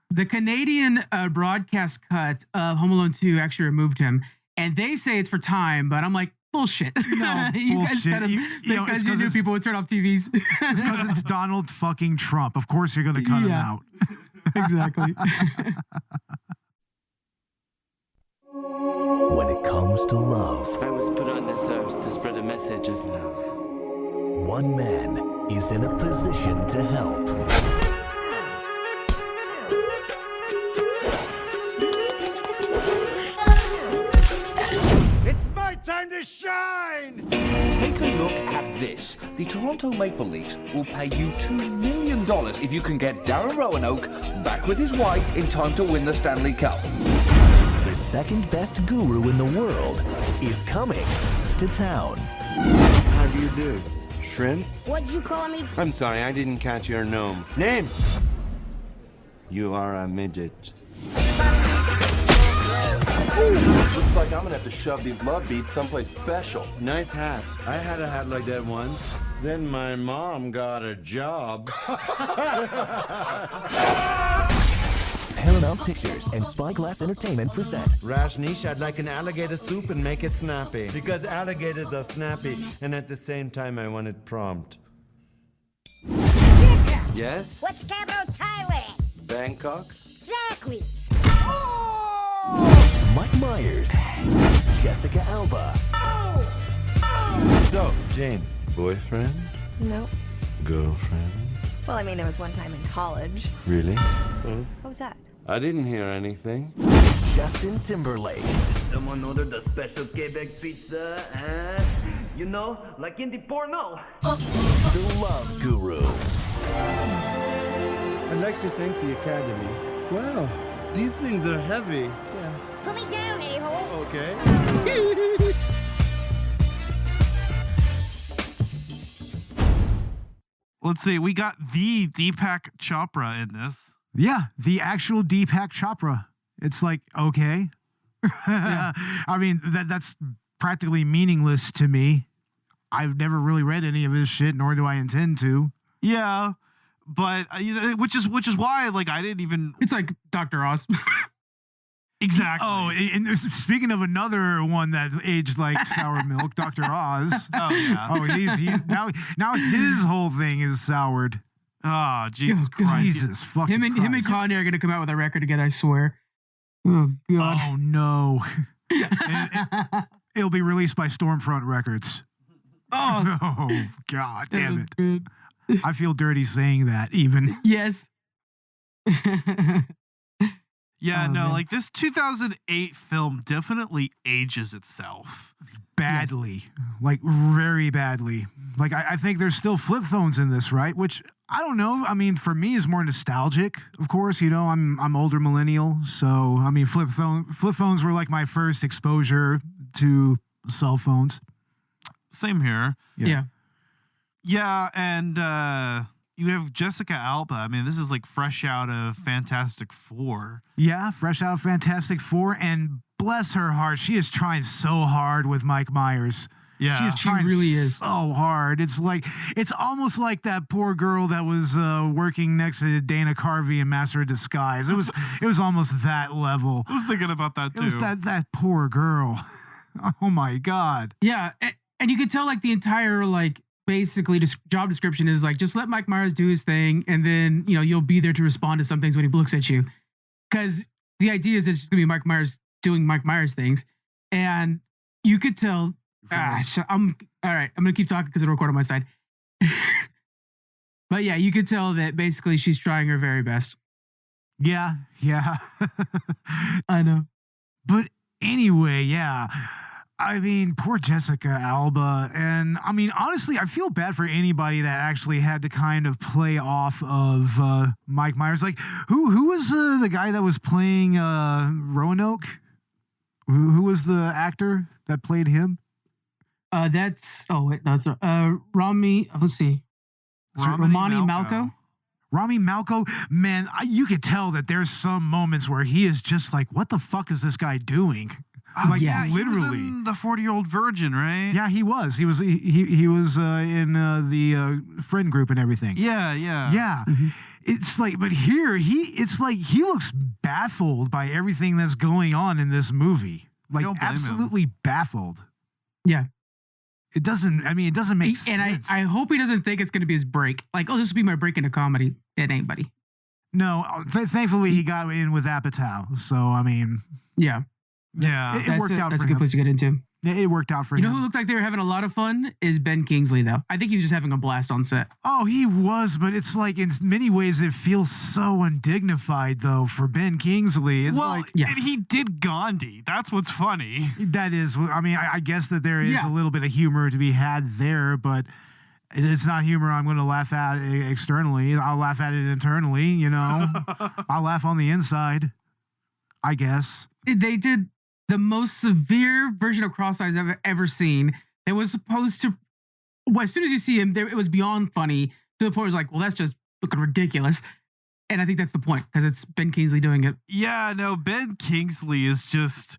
The Canadian broadcast cut of Home Alone 2 actually removed him, and they say it's for time, but I'm like, bullshit. No, you guys cut him because you knew people would turn off TVs. It's because it's Donald fucking Trump. Of course you're going to cut him out. Exactly. When it comes to love, I was put on this earth to spread a message of love. One man is in a position to help. It's my time to shine! Take a look at this. The Toronto Maple Leafs will pay you $2 million if you can get Darren Roanoke back with his wife in time to win the Stanley Cup. The second best guru in the world is coming to town. How do you do? Shrimp? What'd you call me? I'm sorry, I didn't catch your name. You are a midget. Looks like I'm gonna have to shove these love beads someplace special. Nice hat. I had a hat like that once. Then my mom got a job. Paramount Pictures and Spyglass Entertainment present. Rajneesh, I'd like an alligator soup and make it snappy. Because alligators are snappy, and at the same time I want it prompt. Yes? What's the capital of Thailand? Bangkok? Exactly. Mike Myers, Jessica Alba. So, Jane, boyfriend? No. Girlfriend? Well, I mean, there was one time in college. Really? What was that? I didn't hear anything. Justin Timberlake. Someone ordered a special Quebec pizza and, you know, like in the porno. The Love Guru. I'd like to thank the Academy. Wow, these things are heavy. Put me down, a-hole. Okay. Let's see. We got the Deepak Chopra in this. Yeah, the actual Deepak Chopra. It's like, okay. Yeah. I mean, that's practically meaningless to me. I've never really read any of his shit, nor do I intend to. Yeah, but which is why, like, I didn't even. It's like Dr. Oz. Exactly. Oh, and speaking of another one that aged like sour milk, Dr. Oz. Oh yeah. Oh, he's now his whole thing is soured. Oh, Jesus Christ. Jesus fucking Him and Christ. Kanye are gonna come out with a record together, I swear. Oh God. Oh no. It'll be released by Stormfront Records. Oh, Oh God damn it. Good. I feel dirty saying that even. Yes. Yeah, Oh, no, man. like this 2008 film definitely ages itself. Badly. Like very badly. Like I think there's still flip phones in this, right? Which I don't know. I mean, for me is more nostalgic, of course. You know, I'm older millennial, so I mean flip phones were like my first exposure to cell phones. Same here. Yeah. Yeah, and you have Jessica Alba. I mean, this is like fresh out of Fantastic Four. Yeah, fresh out of Fantastic Four, and bless her heart, she is trying so hard with Mike Myers. Yeah, she is trying really is. so hard. It's almost like that poor girl that was working next to Dana Carvey in Master of Disguise. It was almost that level. I was thinking about that too. It was that poor girl. Oh my God. Yeah, and you could tell like the entire like basically job description is like just let Mike Myers do his thing, and then you'll be there to respond to some things when he looks at you, because the idea is it's just gonna be Mike Myers doing Mike Myers things, and you could tell. I'm all right. I'm gonna keep talking because it'll record on my side. But yeah, you could tell that basically she's trying her very best. Yeah. I know. But anyway, yeah. I mean, poor Jessica Alba. And I mean, honestly, I feel bad for anybody that actually had to kind of play off of Mike Myers. Like, who was the guy that was playing Roanoke? Who was the actor that played him? That's Rami. Let's see. Romani Malco. Rami Malco, man, you could tell that there's some moments where he is just like, what the fuck is this guy doing? Like, yeah, literally. He was in the 40-Year-Old Virgin, right? Yeah, he was. He was in the friend group and everything. Yeah. Mm-hmm. It's like, but here it's like he looks baffled by everything that's going on in this movie. Like absolutely baffled. Yeah. It doesn't make sense. And I hope he doesn't think it's going to be his break. Like, oh, this will be my break into comedy. It ain't, buddy. No, thankfully he got in with Apatow. So, I mean. Yeah. It worked out for him. That's a good place to get into. It worked out for You him. know who looked like they were having a lot of fun is Ben Kingsley, though. I think he was just having a blast on set. Oh, he was, but it's like in many ways it feels so undignified though for Ben Kingsley. It's Well, and he did Gandhi. That's what's funny. That is, I mean, I guess that there is a little bit of humor to be had there, but it's not humor I'm going to laugh at externally. I'll laugh at it internally, you know. I'll laugh on the inside, I guess. They did the most severe version of Cross-Eyes I've ever seen. It was supposed to, well, as soon as you see him, it was beyond funny to the point where it's like, well, that's just looking ridiculous. And I think that's the point because it's Ben Kingsley doing it. Yeah, no, Ben Kingsley is just.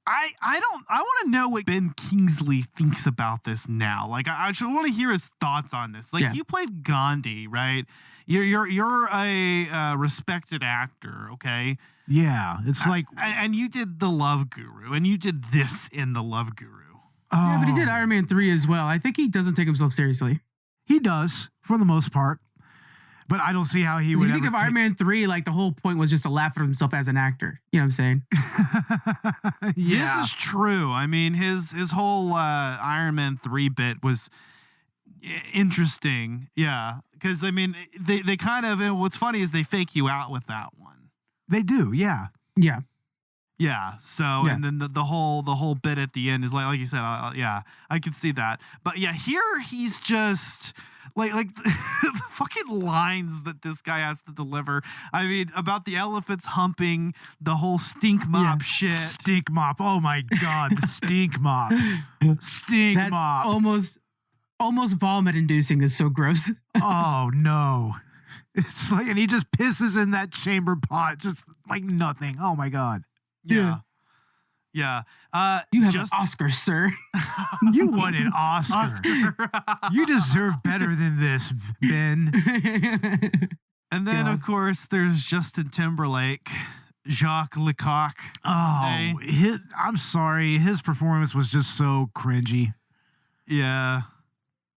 I want to know what Ben Kingsley thinks about this now. Like, I actually want to hear his thoughts on this. Like, you played Gandhi, right? You're a respected actor, okay? Yeah, it's like, and you did The Love Guru, and you did this in The Love Guru. Yeah, but he did Iron Man 3 as well. I think he doesn't take himself seriously. He does, for the most part. But I don't see how he would. If you think of Iron Man 3, like the whole point was just to laugh at himself as an actor. You know what I'm saying? This is true. I mean, his whole Iron Man 3 bit was interesting. Yeah, because I mean, they kind of. And what's funny is they fake you out with that one. They do. Yeah. Yeah. Yeah. So and then the whole bit at the end is like you said. Yeah, I could see that. But yeah, here he's just. Like the fucking lines that this guy has to deliver. I mean, about the elephants humping, the whole stink mop shit. Stink mop. Oh my God, the stink mop. Stink That's mop. Almost vomit inducing. Is so gross. Oh no. It's like, and he just pisses in that chamber pot, just like nothing. Oh my God. Yeah. Yeah. You have an Oscar, sir. You won an Oscar. You deserve better than this, Ben. And then, of course, there's Justin Timberlake, Jacques Lecoq. Oh, I'm sorry. His performance was just so cringy. Yeah.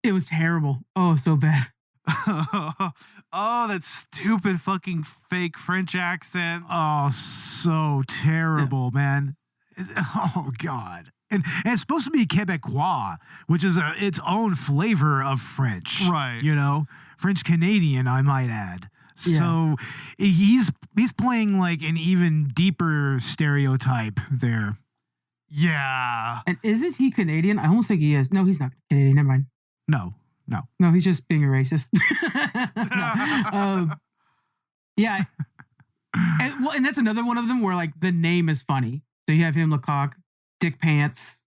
It was terrible. Oh, so bad. Oh, that stupid fucking fake French accent. Oh, so terrible, man. Oh God. And it's supposed to be Quebecois, which is its own flavor of French. Right. You know, French Canadian, I might add. Yeah. So he's playing like an even deeper stereotype there. Yeah. And isn't he Canadian? I almost think he is. No, he's not Canadian. Never mind. No. No, he's just being a racist. Yeah. And that's another one of them where like the name is funny. So you have him, Lecoq, Dick Pants,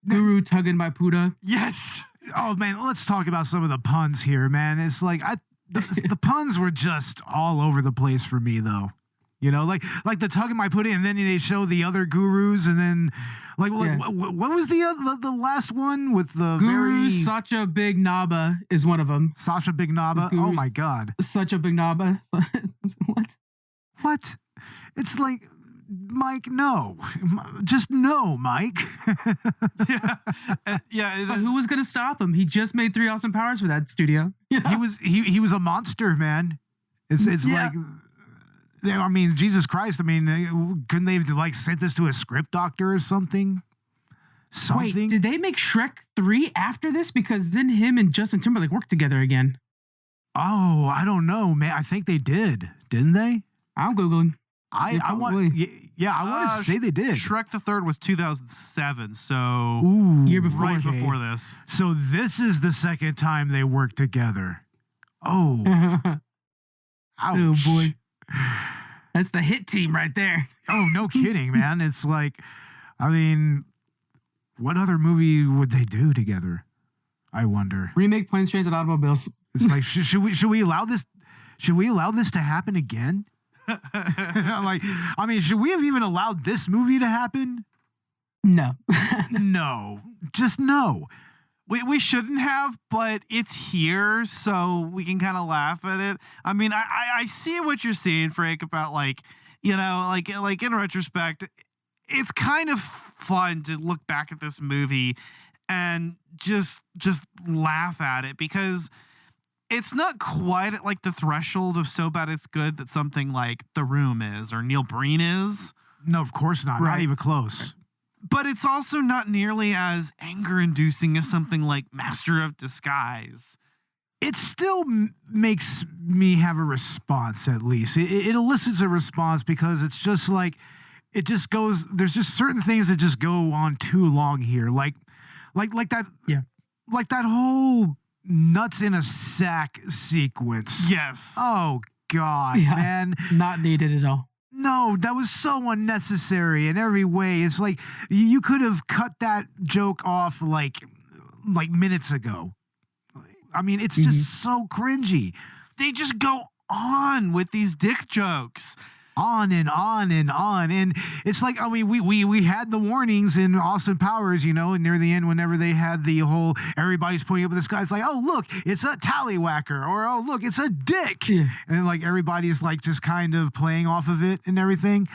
Guru tugging by Puda. Yes. Oh man, let's talk about some of the puns here, man. It's like the puns were just all over the place for me, though. You know, like the tugging my Puda, and then they show the other gurus, and then what was the last one with the Guru Sacha Big Naba is one of them. Sasha Big Naba? Oh my God. Such a Big Naba. What? It's like, Mike, no. Just no, Mike. Yeah. But who was going to stop him? He just made 3 Austin Powers for that studio. He was a monster, man. It's like, I mean, Jesus Christ. I mean, couldn't they have like sent this to a script doctor or something? Wait, did they make Shrek 3 after this? Because then him and Justin Timberlake worked together again. Oh, I don't know, man. I think they did, didn't they? I'm Googling. I want to say they did. Shrek the Third was 2007, so year before, right before this. So this is the second time they worked together. Oh, ouch. Oh boy, that's the hit team right there. Oh, no kidding, man. It's like, I mean, what other movie would they do together? I wonder. Remake Planes, Trains, and Automobiles. It's like, should we allow this? Should we allow this to happen again? Like, I mean, should we have even allowed this movie to happen? No. No. Just no. We shouldn't have, but it's here, so we can kind of laugh at it. I mean, I see what you're saying, Frank, about like, you know, like in retrospect, it's kind of fun to look back at this movie and just laugh at it because it's not quite at like the threshold of so bad it's good that something like The Room is or Neil Breen is. No, of course not. Right. Not even close. But it's also not nearly as anger-inducing as something like Master of Disguise. It still makes me have a response, at least. It elicits a response because it's just like, it just goes, there's just certain things that just go on too long here. Like that, like that whole nuts in a sack sequence. Yes. Oh, God, man. Not needed at all. No, that was so unnecessary in every way. It's like you could have cut that joke off like minutes ago. I mean, it's just so cringy. They just go on with these dick jokes. On and on and on. And it's like, I mean, we had the warnings in Austin Powers, and near the end, whenever they had the whole, everybody's pointing up at this guy, it's like, oh, look, it's a tallywhacker, or oh, look, it's a dick. Yeah. And like everybody's like just kind of playing off of it and everything.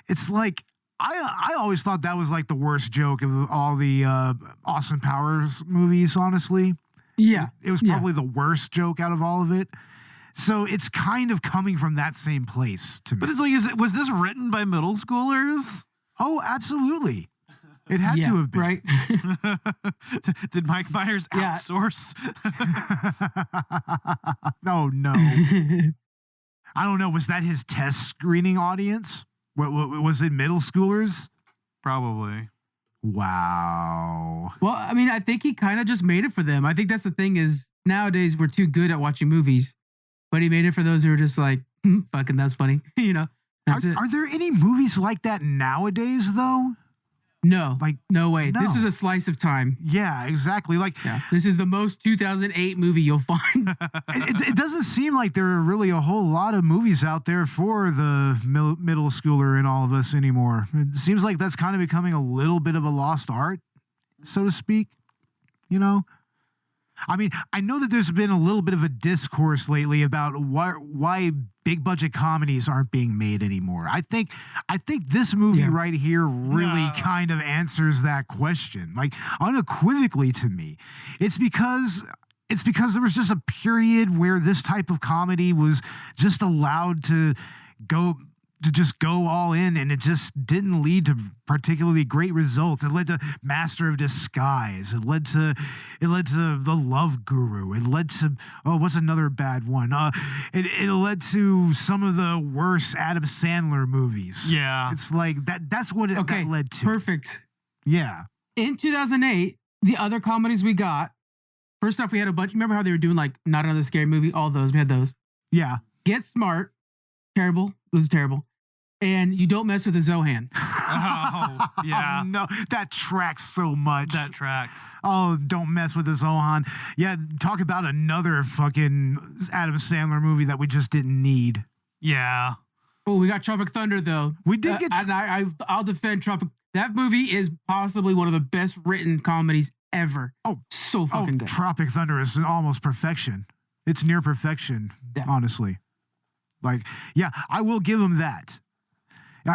It's like, I always thought that was like the worst joke of all the Austin Powers movies, honestly. Yeah. It was probably the worst joke out of all of it. So it's kind of coming from that same place to me. But it's like, was this written by middle schoolers? Oh, absolutely. It had to have been. Right. Did Mike Myers outsource? No. I don't know. Was that his test screening audience? What was it, middle schoolers? Probably. Wow. Well, I mean, I think he kind of just made it for them. I think that's the thing is nowadays we're too good at watching movies. But he made it for those who are just like, fucking, that's funny. That's it. Are there any movies like that nowadays, though? No. Like, no way. No. This is a slice of time. Yeah, exactly. Like, this is the most 2008 movie you'll find. it doesn't seem like there are really a whole lot of movies out there for the middle schooler in all of us anymore. It seems like that's kind of becoming a little bit of a lost art, so to speak. I mean, I know that there's been a little bit of a discourse lately about why big budget comedies aren't being made anymore. I think this movie right here really kind of answers that question, like unequivocally to me. It's because there was just a period where this type of comedy was just allowed to go all in, and it just didn't lead to particularly great results. It led to Master of Disguise. It led to The Love Guru. It led to what's another bad one? It led to some of the worst Adam Sandler movies. Yeah, it's like that's what that led to. Perfect. Yeah. In 2008, the other comedies we got. First off, we had a bunch. Remember how they were doing like Not Another Scary Movie? All those we had those. Yeah. Get Smart. Terrible. It was terrible. And You Don't Mess with the Zohan. Oh, yeah. Oh, no, that tracks so much. That tracks. Oh, Don't Mess with the Zohan. Yeah, talk about another fucking Adam Sandler movie that we just didn't need. Yeah. Oh, we got Tropic Thunder, though. We did get... And I'll defend Tropic... That movie is possibly one of the best written comedies ever. Oh, so fucking good. Tropic Thunder is almost perfection. It's near perfection, honestly. Like, yeah, I will give him that.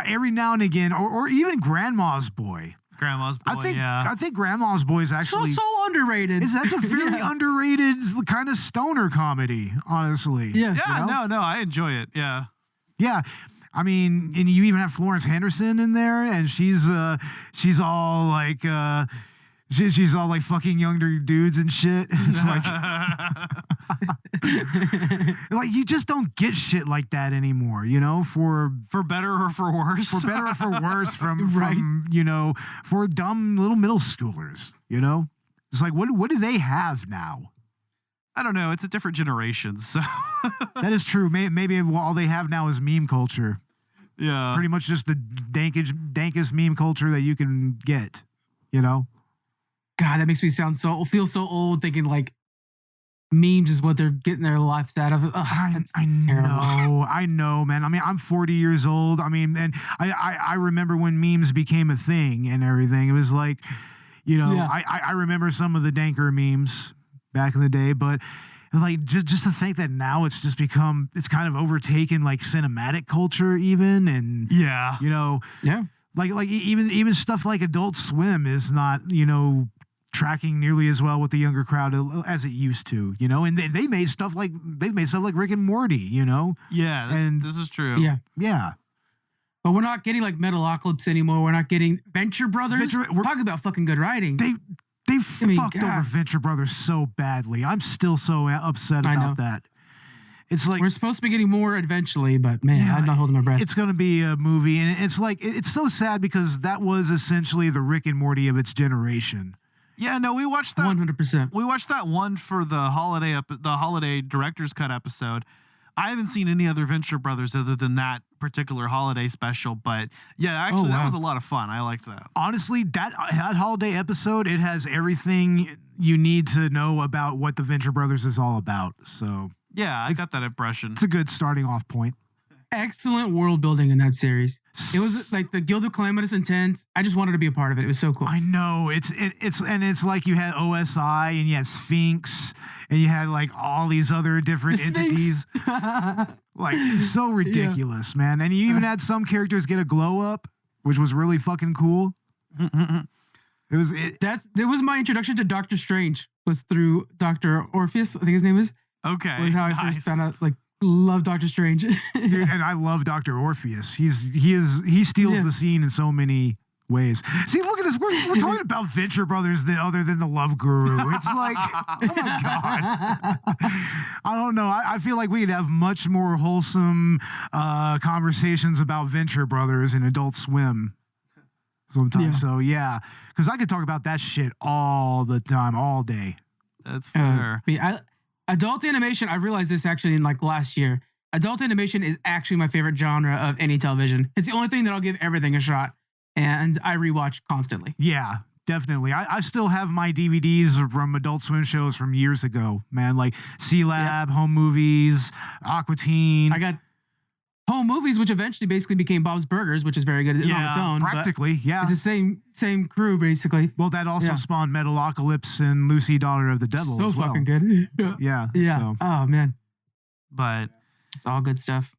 Every now and again, or even Grandma's Boy. Grandma's Boy, I think Grandma's Boy is actually... So underrated. That's a fairly underrated kind of stoner comedy, honestly. Yeah. Yeah, no, I enjoy it, yeah. Yeah. I mean, and you even have Florence Henderson in there, and she's all like... She's all like fucking younger dudes and shit. It's like, like you just don't get shit like that anymore, for better or for worse. For better or for worse from for dumb little middle schoolers, It's like, what do they have now? I don't know. It's a different generation, so. That is true. Maybe all they have now is meme culture. Yeah. Pretty much just the dankest meme culture that you can get, God, that makes me feel so old thinking like memes is what they're getting their lives out of. I know, man. I mean, I'm 40 years old. I mean, and I remember when memes became a thing and everything. It was like, I remember some of the danker memes back in the day, but like just to think that now it's kind of overtaken like cinematic culture even, and like even stuff like Adult Swim is not, tracking nearly as well with the younger crowd as it used to, and they've made stuff like Rick and Morty, Yeah, and this is true. Yeah. But we're not getting like Metalocalypse anymore. We're not getting Venture Brothers. We're talking about fucking good writing. They fucked over Venture Brothers so badly. I'm still so upset about that. It's like we're supposed to be getting more eventually, but man, I'm not holding my breath. It's going to be a movie, and it's like it's so sad because that was essentially the Rick and Morty of its generation. Yeah, no, we watched that 100%. We watched that one for the holiday director's cut episode. I haven't seen any other Venture Brothers other than that particular holiday special, but yeah, actually that was a lot of fun. I liked that. Honestly, that holiday episode, it has everything you need to know about what the Venture Brothers is all about. So yeah, I got that impression. It's a good starting off point. Excellent world building in that series. It was like the Guild of Calamitous Intent. I just wanted to be a part of it. It was so cool. I know it's like you had OSI and you had Sphinx and you had like all these other different entities. Like it's so ridiculous, man. And you even had some characters get a glow up, which was really fucking cool. That was my introduction to Doctor Strange. Was through Dr. Orpheus, I think his name is. Okay, was how I first found out. Like, love Doctor Strange. Dude, and I love Dr. Orpheus. He steals the scene in so many ways. See, look at this. We're talking about Venture Brothers other than the Love Guru. It's like, oh my God. I don't know. I feel like we could have much more wholesome conversations about Venture Brothers in Adult Swim sometimes. So yeah, because I could talk about that shit all the time, all day. That's fair. Adult animation, I realized this actually in like last year. Adult animation is actually my favorite genre of any television. It's the only thing that I'll give everything a shot. And I rewatch constantly. Yeah, definitely. I still have my DVDs from Adult Swim shows from years ago, man. Like C-Lab, Home Movies, Aqua Teen. I got Home Movies, which eventually basically became Bob's Burgers, which is very good on its own. Practically, yeah. It's the same crew, basically. Well, that also spawned Metalocalypse and Lucy, Daughter of the Devil. So as well. fucking good. Yeah. So. Oh, man. But it's all good stuff.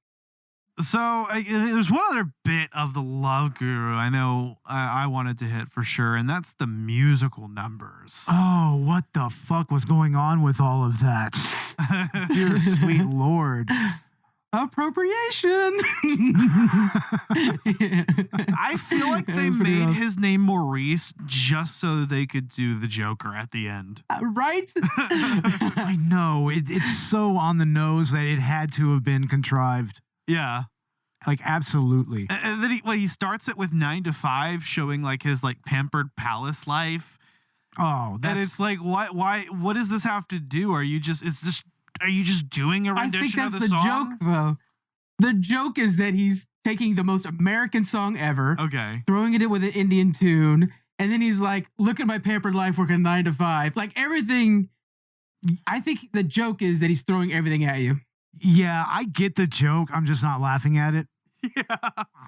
So there's one other bit of the Love Guru I know I wanted to hit for sure, and that's the musical numbers. Oh, what the fuck was going on with all of that? Dear sweet Lord. Appropriation. I feel like they made his name Maurice just so they could do the Joker at the end. Right? I know. It's so on the nose that it had to have been contrived. Yeah. Like, absolutely. And then he starts it with 9 to 5, showing like his like pampered palace life. Oh, and it's like, what does this have to do? Are you just doing a rendition of the song? I think that's the joke, though. The joke is that he's taking the most American song ever, throwing it in with an Indian tune, and then he's like, look at my pampered life working 9 to 5. Like everything. I think the joke is that he's throwing everything at you. Yeah, I get the joke. I'm just not laughing at it. Yeah.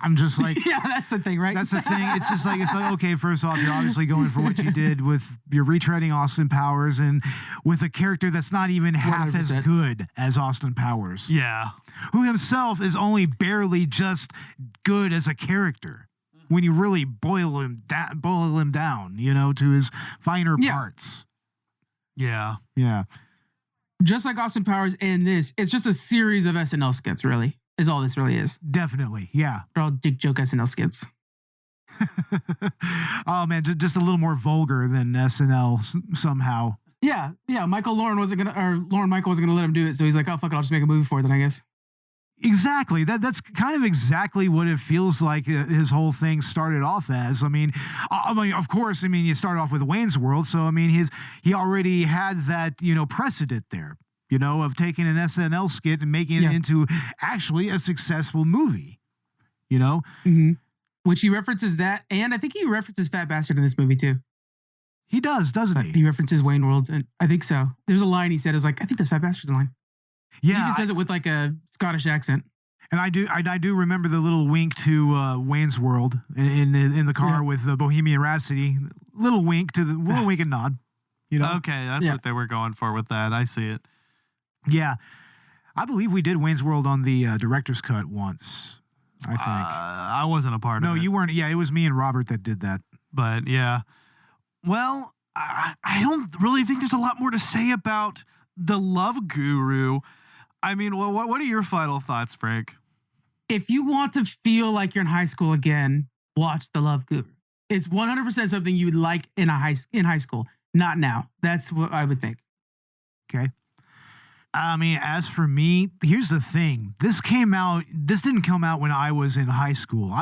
I'm just like, yeah, that's the thing, right? That's the thing. It's just like, okay, first off, you're obviously going for what you did with you're retreading Austin Powers and with a character that's not even half 100%. As good as Austin Powers. Yeah. Who himself is only barely just good as a character when you really boil him down, to his finer parts. Yeah. Yeah. Just like Austin Powers and this, it's just a series of SNL skits, really, is all this really is. Definitely, yeah. They're all dick joke SNL skits. Oh, man, just a little more vulgar than SNL somehow. Yeah. Lauren Michael wasn't going to let him do it, so he's like, oh, fuck it, I'll just make a movie for it then, I guess. Exactly. That's kind of exactly what it feels like his whole thing started off as. I mean, of course, you start off with Wayne's World, so he already had that, precedent there, of taking an SNL skit and making it into actually a successful movie, Mm-hmm. Which he references that, and I think he references Fat Bastard in this movie too. He does, doesn't he? He references Wayne World, and I think so. There's a line he said, I think that's Fat Bastard's line. Yeah, he even says it with like a Scottish accent. And I do remember the little wink to Wayne's World in the car with Bohemian Rhapsody. Little wink wink and nod. Okay, that's what they were going for with that. I see it. Yeah, I believe we did Wayne's World on the director's cut once. I think I wasn't a part of it. No, you weren't. Yeah, it was me and Robert that did that. But yeah, well, I don't really think there's a lot more to say about the Love Guru. I mean, what are your final thoughts, Frank? if you want to feel like you're in high school again, watch The Love Guru. It's 100% something you would like in high school, not now. That's what I would think. Okay. I mean, as for me, here's the thing. This didn't come out when I was in high school.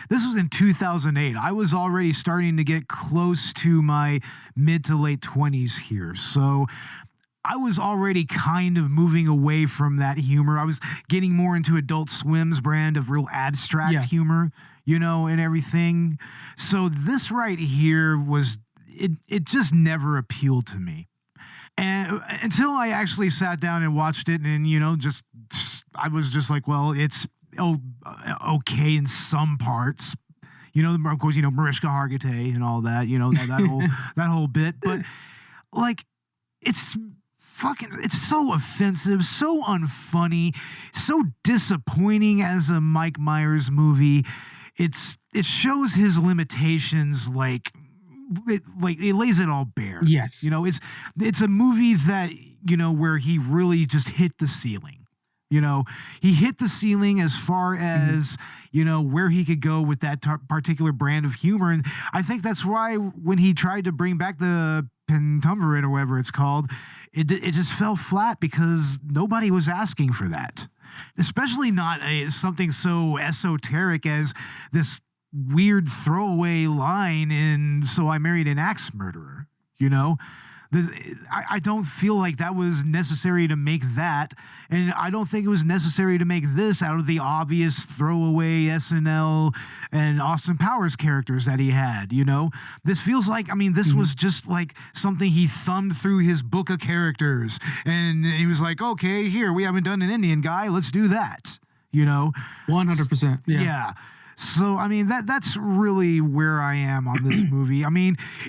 This was in 2008. I was already starting to get close to my mid to late 20s here. So I was already kind of moving away from that humor. I was getting more into Adult Swim's brand of real abstract humor, and everything. So this right here it just never appealed to me. And until I actually sat down and watched it, and I was just like, well, it's okay in some parts, of course, Mariska Hargitay and all that, that whole bit, but like, it's so offensive, so unfunny, so disappointing as a Mike Myers movie. It shows his limitations, it lays it all bare. Yes. It's a movie that, where he really just hit the ceiling. He hit the ceiling as far as, where he could go with that particular brand of humor. And I think that's why when he tried to bring back the Pentumvirate or whatever it's called, it just fell flat because nobody was asking for that. Especially not something so esoteric as this weird throwaway line in So I Married an Axe Murderer. I don't feel like that was necessary to make that, and I don't think it was necessary to make this out of the obvious throwaway SNL and Austin Powers characters that he had. This feels like, this was just like something he thumbed through his book of characters, and he was like, okay, here, we haven't done an Indian guy, let's do that. 100%. Yeah. So, that's really where I am on this movie.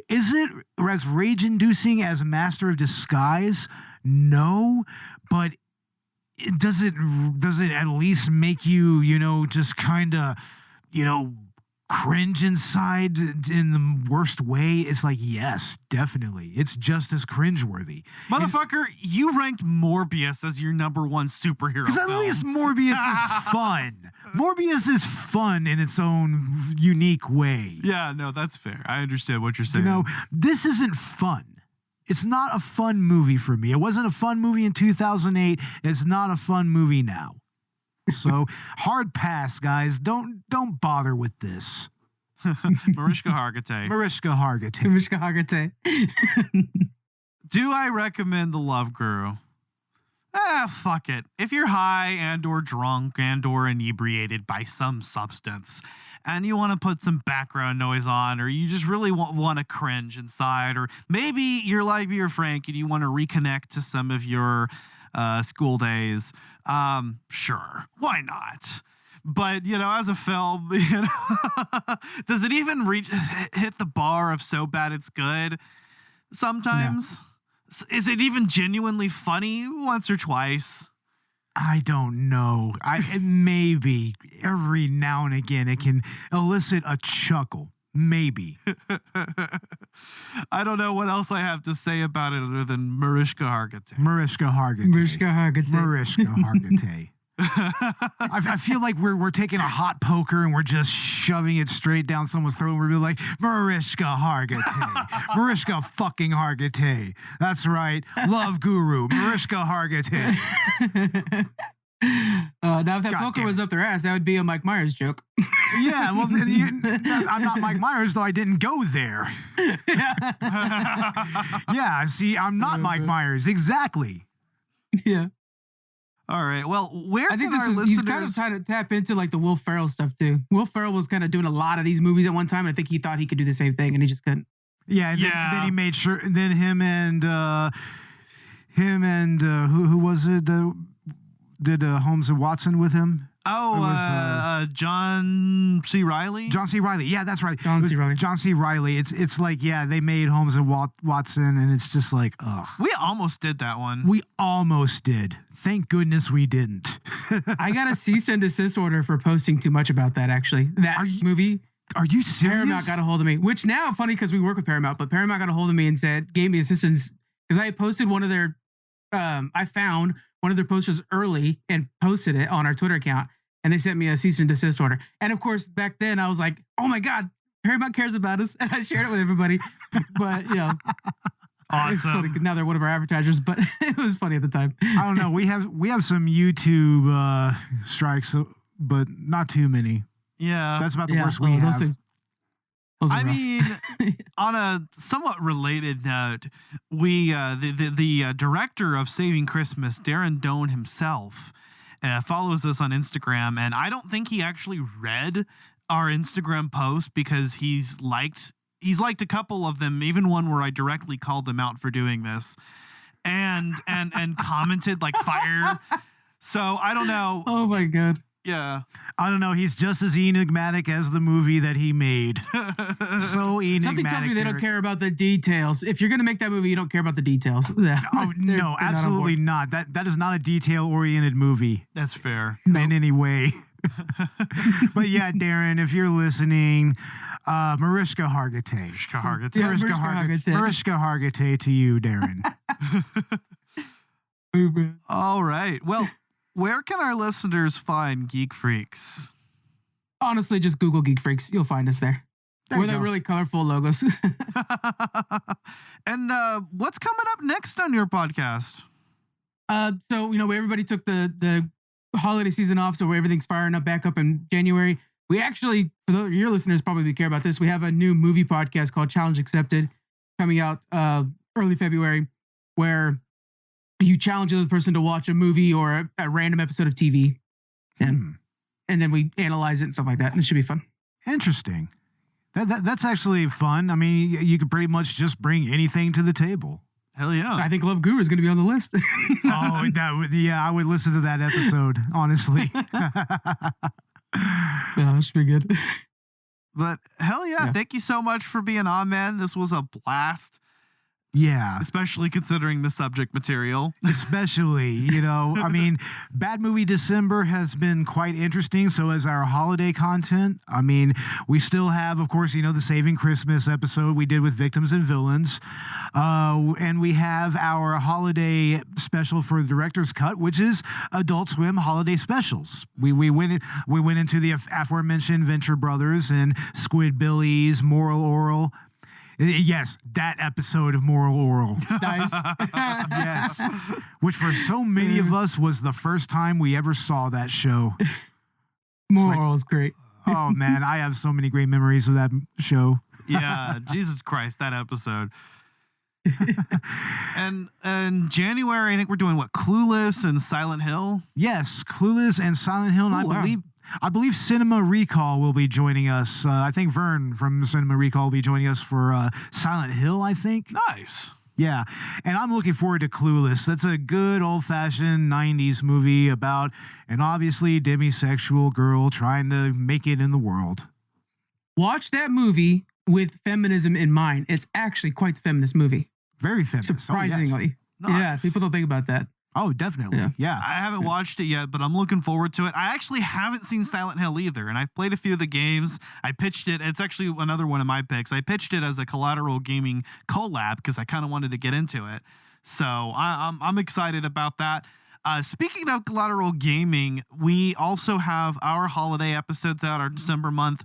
Is it as rage-inducing as Master of Disguise? No, but does it at least make you, just kind of, cringe inside in the worst way? It's like, yes, definitely. It's just as cringeworthy. Motherfucker, you ranked Morbius as your number one superhero because at least Morbius is fun. Morbius is fun in its own unique way. Yeah, no, that's fair. I understand what you're saying. This isn't fun. It's not a fun movie for me. It wasn't a fun movie in 2008. It's not a fun movie now. So hard pass, guys. Don't bother with this. Mariska Hargitay. Do I recommend The Love Guru? Fuck it. If you're high and or drunk and or inebriated by some substance and you want to put some background noise on, or you just really want to cringe inside, or maybe you're like your Frank and you want to reconnect to some of your school days, sure, why not? But, as a film, does it even hit the bar of so bad it's good? Sometimes. No. Is it even genuinely funny once or twice? I don't know. Maybe every now and again it can elicit a chuckle. Maybe. I don't know what else I have to say about it other than Mariska Hargitay. I feel like we're taking a hot poker and we're just shoving it straight down someone's throat and we're like, Mariska Hargitay. Mariska fucking Hargitay. That's right. Love Guru. Mariska Hargitay. Now, if that poker was up their ass, that would be a Mike Myers joke. Yeah, well, I'm not Mike Myers, though I didn't go there. Yeah, see, I'm not Mike Myers. Exactly. Yeah. All right. Well, where I think he's kind of trying to tap into like the Will Ferrell stuff too. Will Ferrell was kind of doing a lot of these movies at one time, and I think he thought he could do the same thing, and he just couldn't. Yeah, and then he made sure. And then him and who was it? Did Holmes and Watson with him? Oh, John C. Reilly? John C. Reilly. Yeah, that's right. John C. Reilly. John C. Reilly. It's like, yeah, they made Holmes and Watson, and it's just like, ugh. We almost did that one. We almost did. Thank goodness we didn't. I got a cease and desist order for posting too much about that, actually. Movie. Are you serious? Paramount got a hold of me, which now, funny because we work with Paramount, but Paramount got a hold of me and gave me assistance because I posted one of their, I found one of their posters early and posted it on our Twitter account. and they sent me a cease and desist order. And of course, back then I was like, oh my God, Paramount cares about us. And I shared it with everybody. But, you know, it's funny 'cause now they're one of our advertisers, but it was funny at the time. I don't know. We have some YouTube strikes, but not too many. Yeah. That's about the worst we have. I mean, on a somewhat related note, we the director of Saving Christmas, Darren Doan himself, follows us on Instagram, and I don't think he actually read our Instagram post because he's liked a couple of them, even one where I directly called them out for doing this, and commented like fire. So I don't know. Oh my God. Yeah. I don't know. He's just as enigmatic as the movie that he made. So enigmatic. Something tells me they don't care about the details. If you're going to make that movie, you don't care about the details. No, absolutely not. That is not a detail-oriented movie. That's fair. In any way. But yeah, Darren, if you're listening, Mariska Hargitay. Mariska Hargitay to you, Darren. All right. Well, where can our listeners find Geek Freaks? Honestly, just Google Geek Freaks. You'll find us there. We're the really colorful logos. And what's coming up next on your podcast? So, you know, everybody took the holiday season off, so everything's firing up back up in January. We actually, for your listeners probably care about this, we have a new movie podcast called Challenge Accepted coming out early February, where you challenge another person to watch a movie or a random episode of TV, and then we analyze it and stuff like that, and it should be fun. Interesting. That's actually fun. I mean, you could pretty much just bring anything to the table. Hell yeah. I think Love Guru is going to be on the list. I would listen to that episode, honestly. Yeah, it should be good. But hell yeah, thank you so much for being on, man. This was a blast. Yeah. Especially considering the subject material. Especially, you know, I mean, Bad Movie December has been quite interesting. So as our holiday content, I mean, we still have, of course, you know, the Saving Christmas episode we did with Victims and Villains. And we have our holiday special for the director's cut, which is Adult Swim holiday specials. We went into the aforementioned Venture Brothers and Squidbillies, Moral Oral. Yes, that episode of Moral Oral. Nice. Yes. Which for so many of us was the first time we ever saw that show. Moral Oral is great. Oh, man, I have so many great memories of that show. Yeah, Jesus Christ, that episode. And in January, I think we're doing Clueless and Silent Hill? Yes, Clueless and Silent Hill, and I believe Cinema Recall will be joining us. I think Vern from Cinema Recall will be joining us for Silent Hill, I think. Nice. Yeah, and I'm looking forward to Clueless. That's a good old-fashioned 90s movie about an obviously demisexual girl trying to make it in the world. Watch that movie with feminism in mind. It's actually quite the feminist movie. Very feminist. Surprisingly. Oh, yes. Yeah, people don't think about that. Oh, definitely. Yeah. I haven't watched it yet, but I'm looking forward to it. I actually haven't seen Silent Hill either, and I've played a few of the games. I pitched it. It's actually another one of my picks. I pitched it as a Collateral Gaming collab because I kind of wanted to get into it. So I'm excited about that. Speaking of Collateral Gaming, we also have our holiday episodes out, our December month.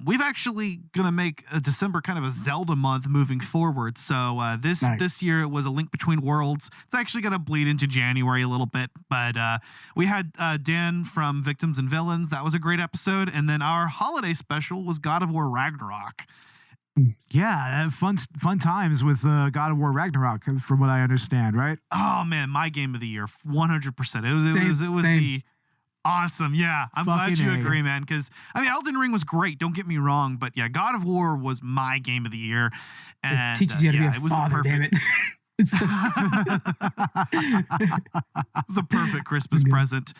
We've actually going to make a December kind of a Zelda month moving forward. So this year it was A Link Between Worlds. It's actually going to bleed into January a little bit. But we had Dan from Victims and Villains. That was a great episode. And then our holiday special was God of War Ragnarok. Yeah, fun times with God of War Ragnarok, from what I understand, right? Oh man, my game of the year, 100%. It was the awesome. Yeah, I'm glad you agree, man. Because I mean, Elden Ring was great. Don't get me wrong, but yeah, God of War was my game of the year. And it teaches you how to be a father. Damn it! It was the perfect Christmas present.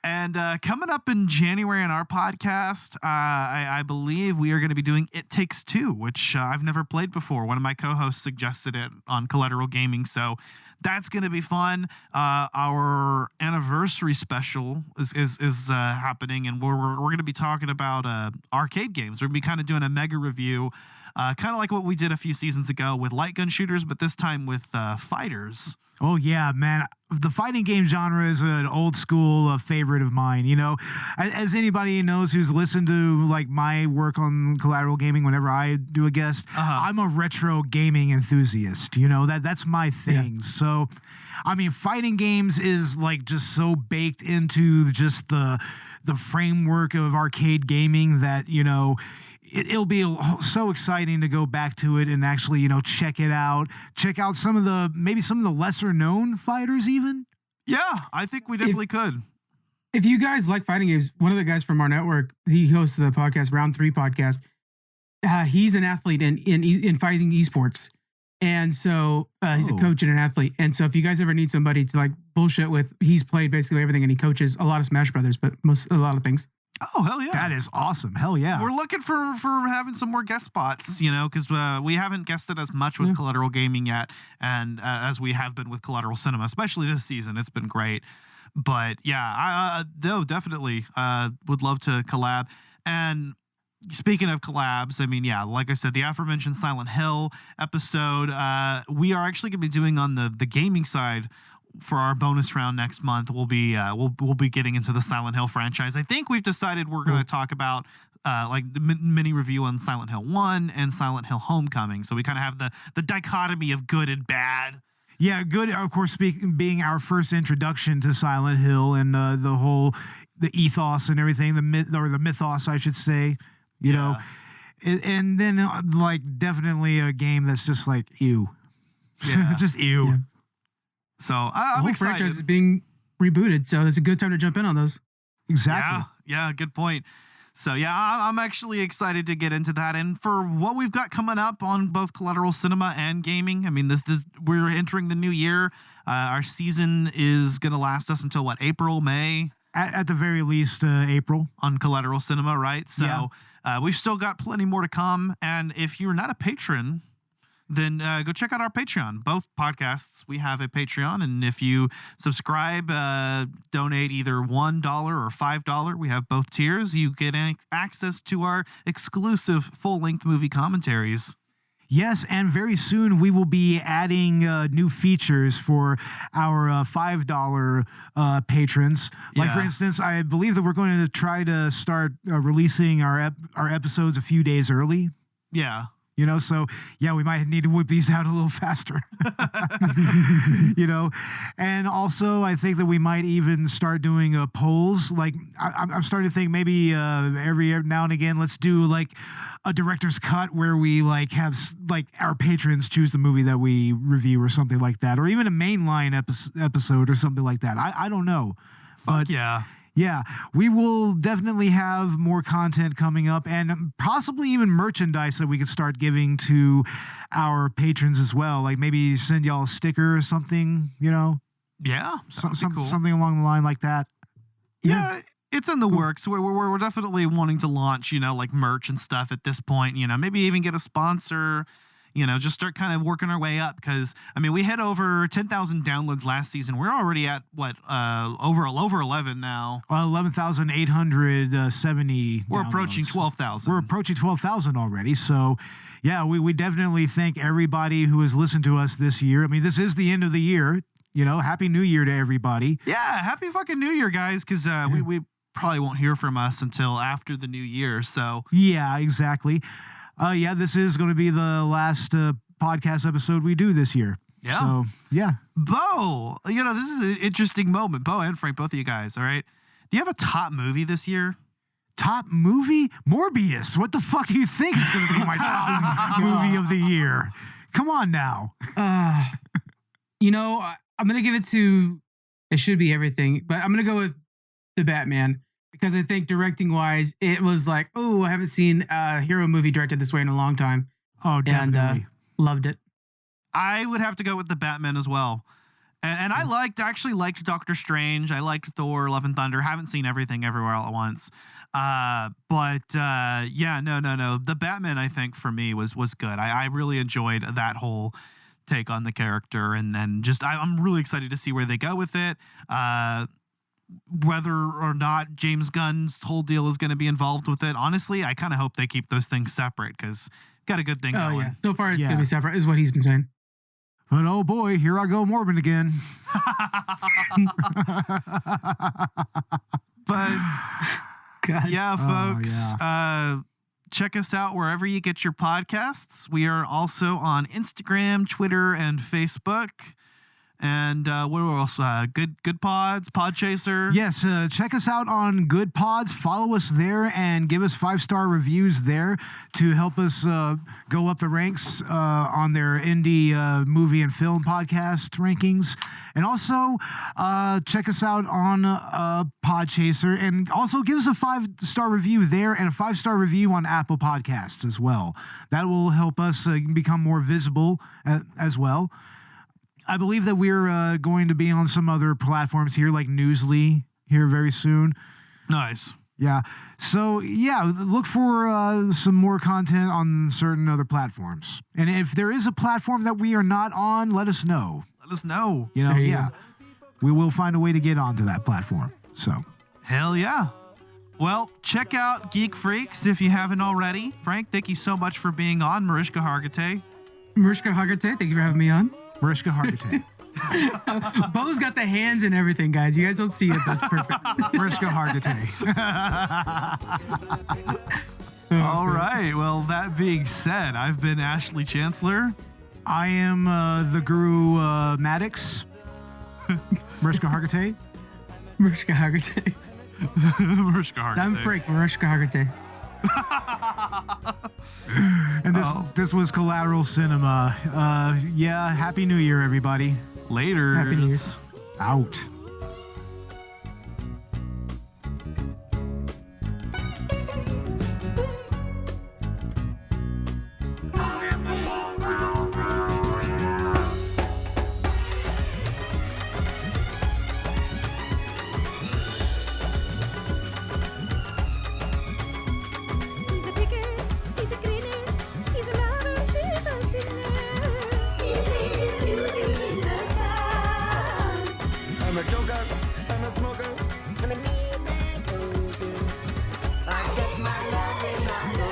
And coming up in January on our podcast, I believe we are going to be doing It Takes Two, which I've never played before. One of my co-hosts suggested it on Collateral Gaming, so that's going to be fun. Our anniversary special is happening, and we're going to be talking about arcade games. We're going to be kind of doing a mega review, kind of like what we did a few seasons ago with light gun shooters, but this time with fighters. Oh, yeah, man. The fighting game genre is an old school favorite of mine. You know, as anybody knows who's listened to like my work on Collateral Gaming, whenever I do a guest, I'm a retro gaming enthusiast. You know, that's my thing. Yeah. So, I mean, fighting games is like just so baked into just the framework of arcade gaming that, you know, it'll be so exciting to go back to it and actually, you know, check out some of the lesser known fighters even. Yeah, I think we definitely could. If you guys like fighting games, one of the guys from our network, he hosts the podcast, Round 3 podcast. He's an athlete in fighting esports. And so he's a coach and an athlete. And so if you guys ever need somebody to like bullshit with, he's played basically everything and he coaches a lot of Smash Brothers, but a lot of things. Oh, hell yeah. That is awesome. Hell yeah. We're looking for having some more guest spots, you know, because we haven't guested as much with Collateral Gaming yet, and as we have been with Collateral Cinema, especially this season. It's been great. But yeah, they'll definitely would love to collab. And speaking of collabs, I mean, yeah, like I said, the aforementioned Silent Hill episode, we are actually going to be doing on the gaming side. For our bonus round next month, we'll be getting into the Silent Hill franchise. I think we've decided we're going to talk about like the mini review on Silent Hill 1 and Silent Hill Homecoming. So we kind of have the dichotomy of good and bad. Yeah, good. Of course, being our first introduction to Silent Hill and the ethos and everything, the mythos, I should say. You know, and then like definitely a game that's just like ew, just ew. Yeah. So I'm excited. The whole franchise is being rebooted, so it's a good time to jump in on those. Exactly. Yeah, good point. So yeah, I'm actually excited to get into that. And for what we've got coming up on both Collateral Cinema and Gaming, I mean, this we're entering the new year. Our season is going to last us until what, April, May? At the very least, April. On Collateral Cinema, right? So we've still got plenty more to come. And if you're not a patron, then go check out our Patreon. Both podcasts, we have a Patreon. And if you subscribe, donate either $1 or $5, we have both tiers. You get access to our exclusive full-length movie commentaries. Yes, and very soon we will be adding new features for our $5 patrons. Like, for instance, I believe that we're going to try to start releasing our episodes a few days early. Yeah. You know, so yeah, we might need to whip these out a little faster. You know, and also I think that we might even start doing polls. Like I'm starting to think maybe every now and again, let's do like a director's cut where we like have like our patrons choose the movie that we review or something like that, or even a mainline episode or something like that. I don't know, but yeah, we will definitely have more content coming up and possibly even merchandise that we could start giving to our patrons as well. Like maybe send y'all a sticker or something, you know? Yeah, cool. Something along the line like that. Yeah, it's in the works. We're definitely wanting to launch, you know, like merch and stuff at this point, you know, maybe even get a sponsor. You know, just start kind of working our way up because, I mean, we hit over 10,000 downloads last season. We're already at, what, over 11 now. 11,870 We're approaching 12,000. We're approaching 12,000 already. So, yeah, we definitely thank everybody who has listened to us this year. I mean, this is the end of the year. You know, Happy New Year to everybody. Yeah, Happy fucking New Year, guys, because we probably won't hear from us until after the new year. So, yeah, exactly. Yeah, this is going to be the last podcast episode we do this year. Yeah. So, yeah. Bo, you know, this is an interesting moment. Bo and Frank, both of you guys, all right? Do you have a top movie this year? Top movie? Morbius. What the fuck do you think is going to be my top movie of the year? Come on now. You know, I'm going to give it to, it should be everything, but I'm going to go with The Batman. Because I think directing-wise, it was like, oh, I haven't seen a hero movie directed this way in a long time. Oh, definitely. And loved it. I would have to go with The Batman as well. And I actually liked Doctor Strange. I liked Thor, Love and Thunder. Haven't seen everything everywhere all at once. Yeah, no. The Batman, I think, for me, was good. I really enjoyed that whole take on the character. And then just, I'm really excited to see where they go with it. Whether or not James Gunn's whole deal is going to be involved with it. Honestly, I kind of hope they keep those things separate because got a good thing going. Yeah. So far, it's going to be separate, is what he's been saying. But oh boy, here I go morbid again. But God. yeah, folks, check us out wherever you get your podcasts. We are also on Instagram, Twitter, and Facebook. And what else? Good Pods, Podchaser. Yes, check us out on Good Pods. Follow us there and give us 5-star reviews there to help us go up the ranks on their indie movie and film podcast rankings. And also check us out on Podchaser, and also give us a 5-star review there and a 5-star review on Apple Podcasts as well. That will help us become more visible as well. I believe that we're going to be on some other platforms here, like Newsly, here very soon. Nice. Yeah. So, yeah, look for some more content on certain other platforms. And if there is a platform that we are not on, let us know. Let us know. You know, yeah. We will find a way to get onto that platform. So. Hell yeah. Well, check out Geek Freaks if you haven't already. Frank, thank you so much for being on. Mariska Hargitay. Mariska Hargitay, thank you for having me on. Mariska Hargitay. Bo's got the hands and everything, guys. You guys don't see it. That's perfect. Mariska Hargitay. All right. Well, that being said, I've been Ashley Chancellor. I am the Guru Maddox. Mariska Hargitay. Mariska Hargitay. Mariska Hargitay. I'm Frank. Mariska Hargitay. And this was Collateral Cinema. Yeah, Happy New Year, everybody. Later. Happy New Year. Out. I'm a joker, I'm a smoker, and I need my poker. I get my loving on the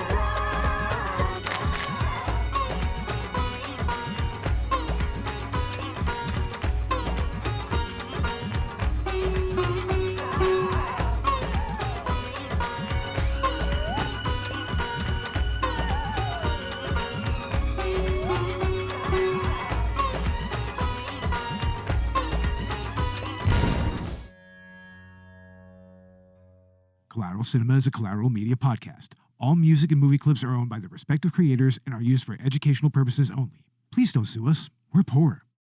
Collateral Cinema is a Collateral Media podcast. All music and movie clips are owned by their respective creators and are used for educational purposes only. Please don't sue us. We're poor.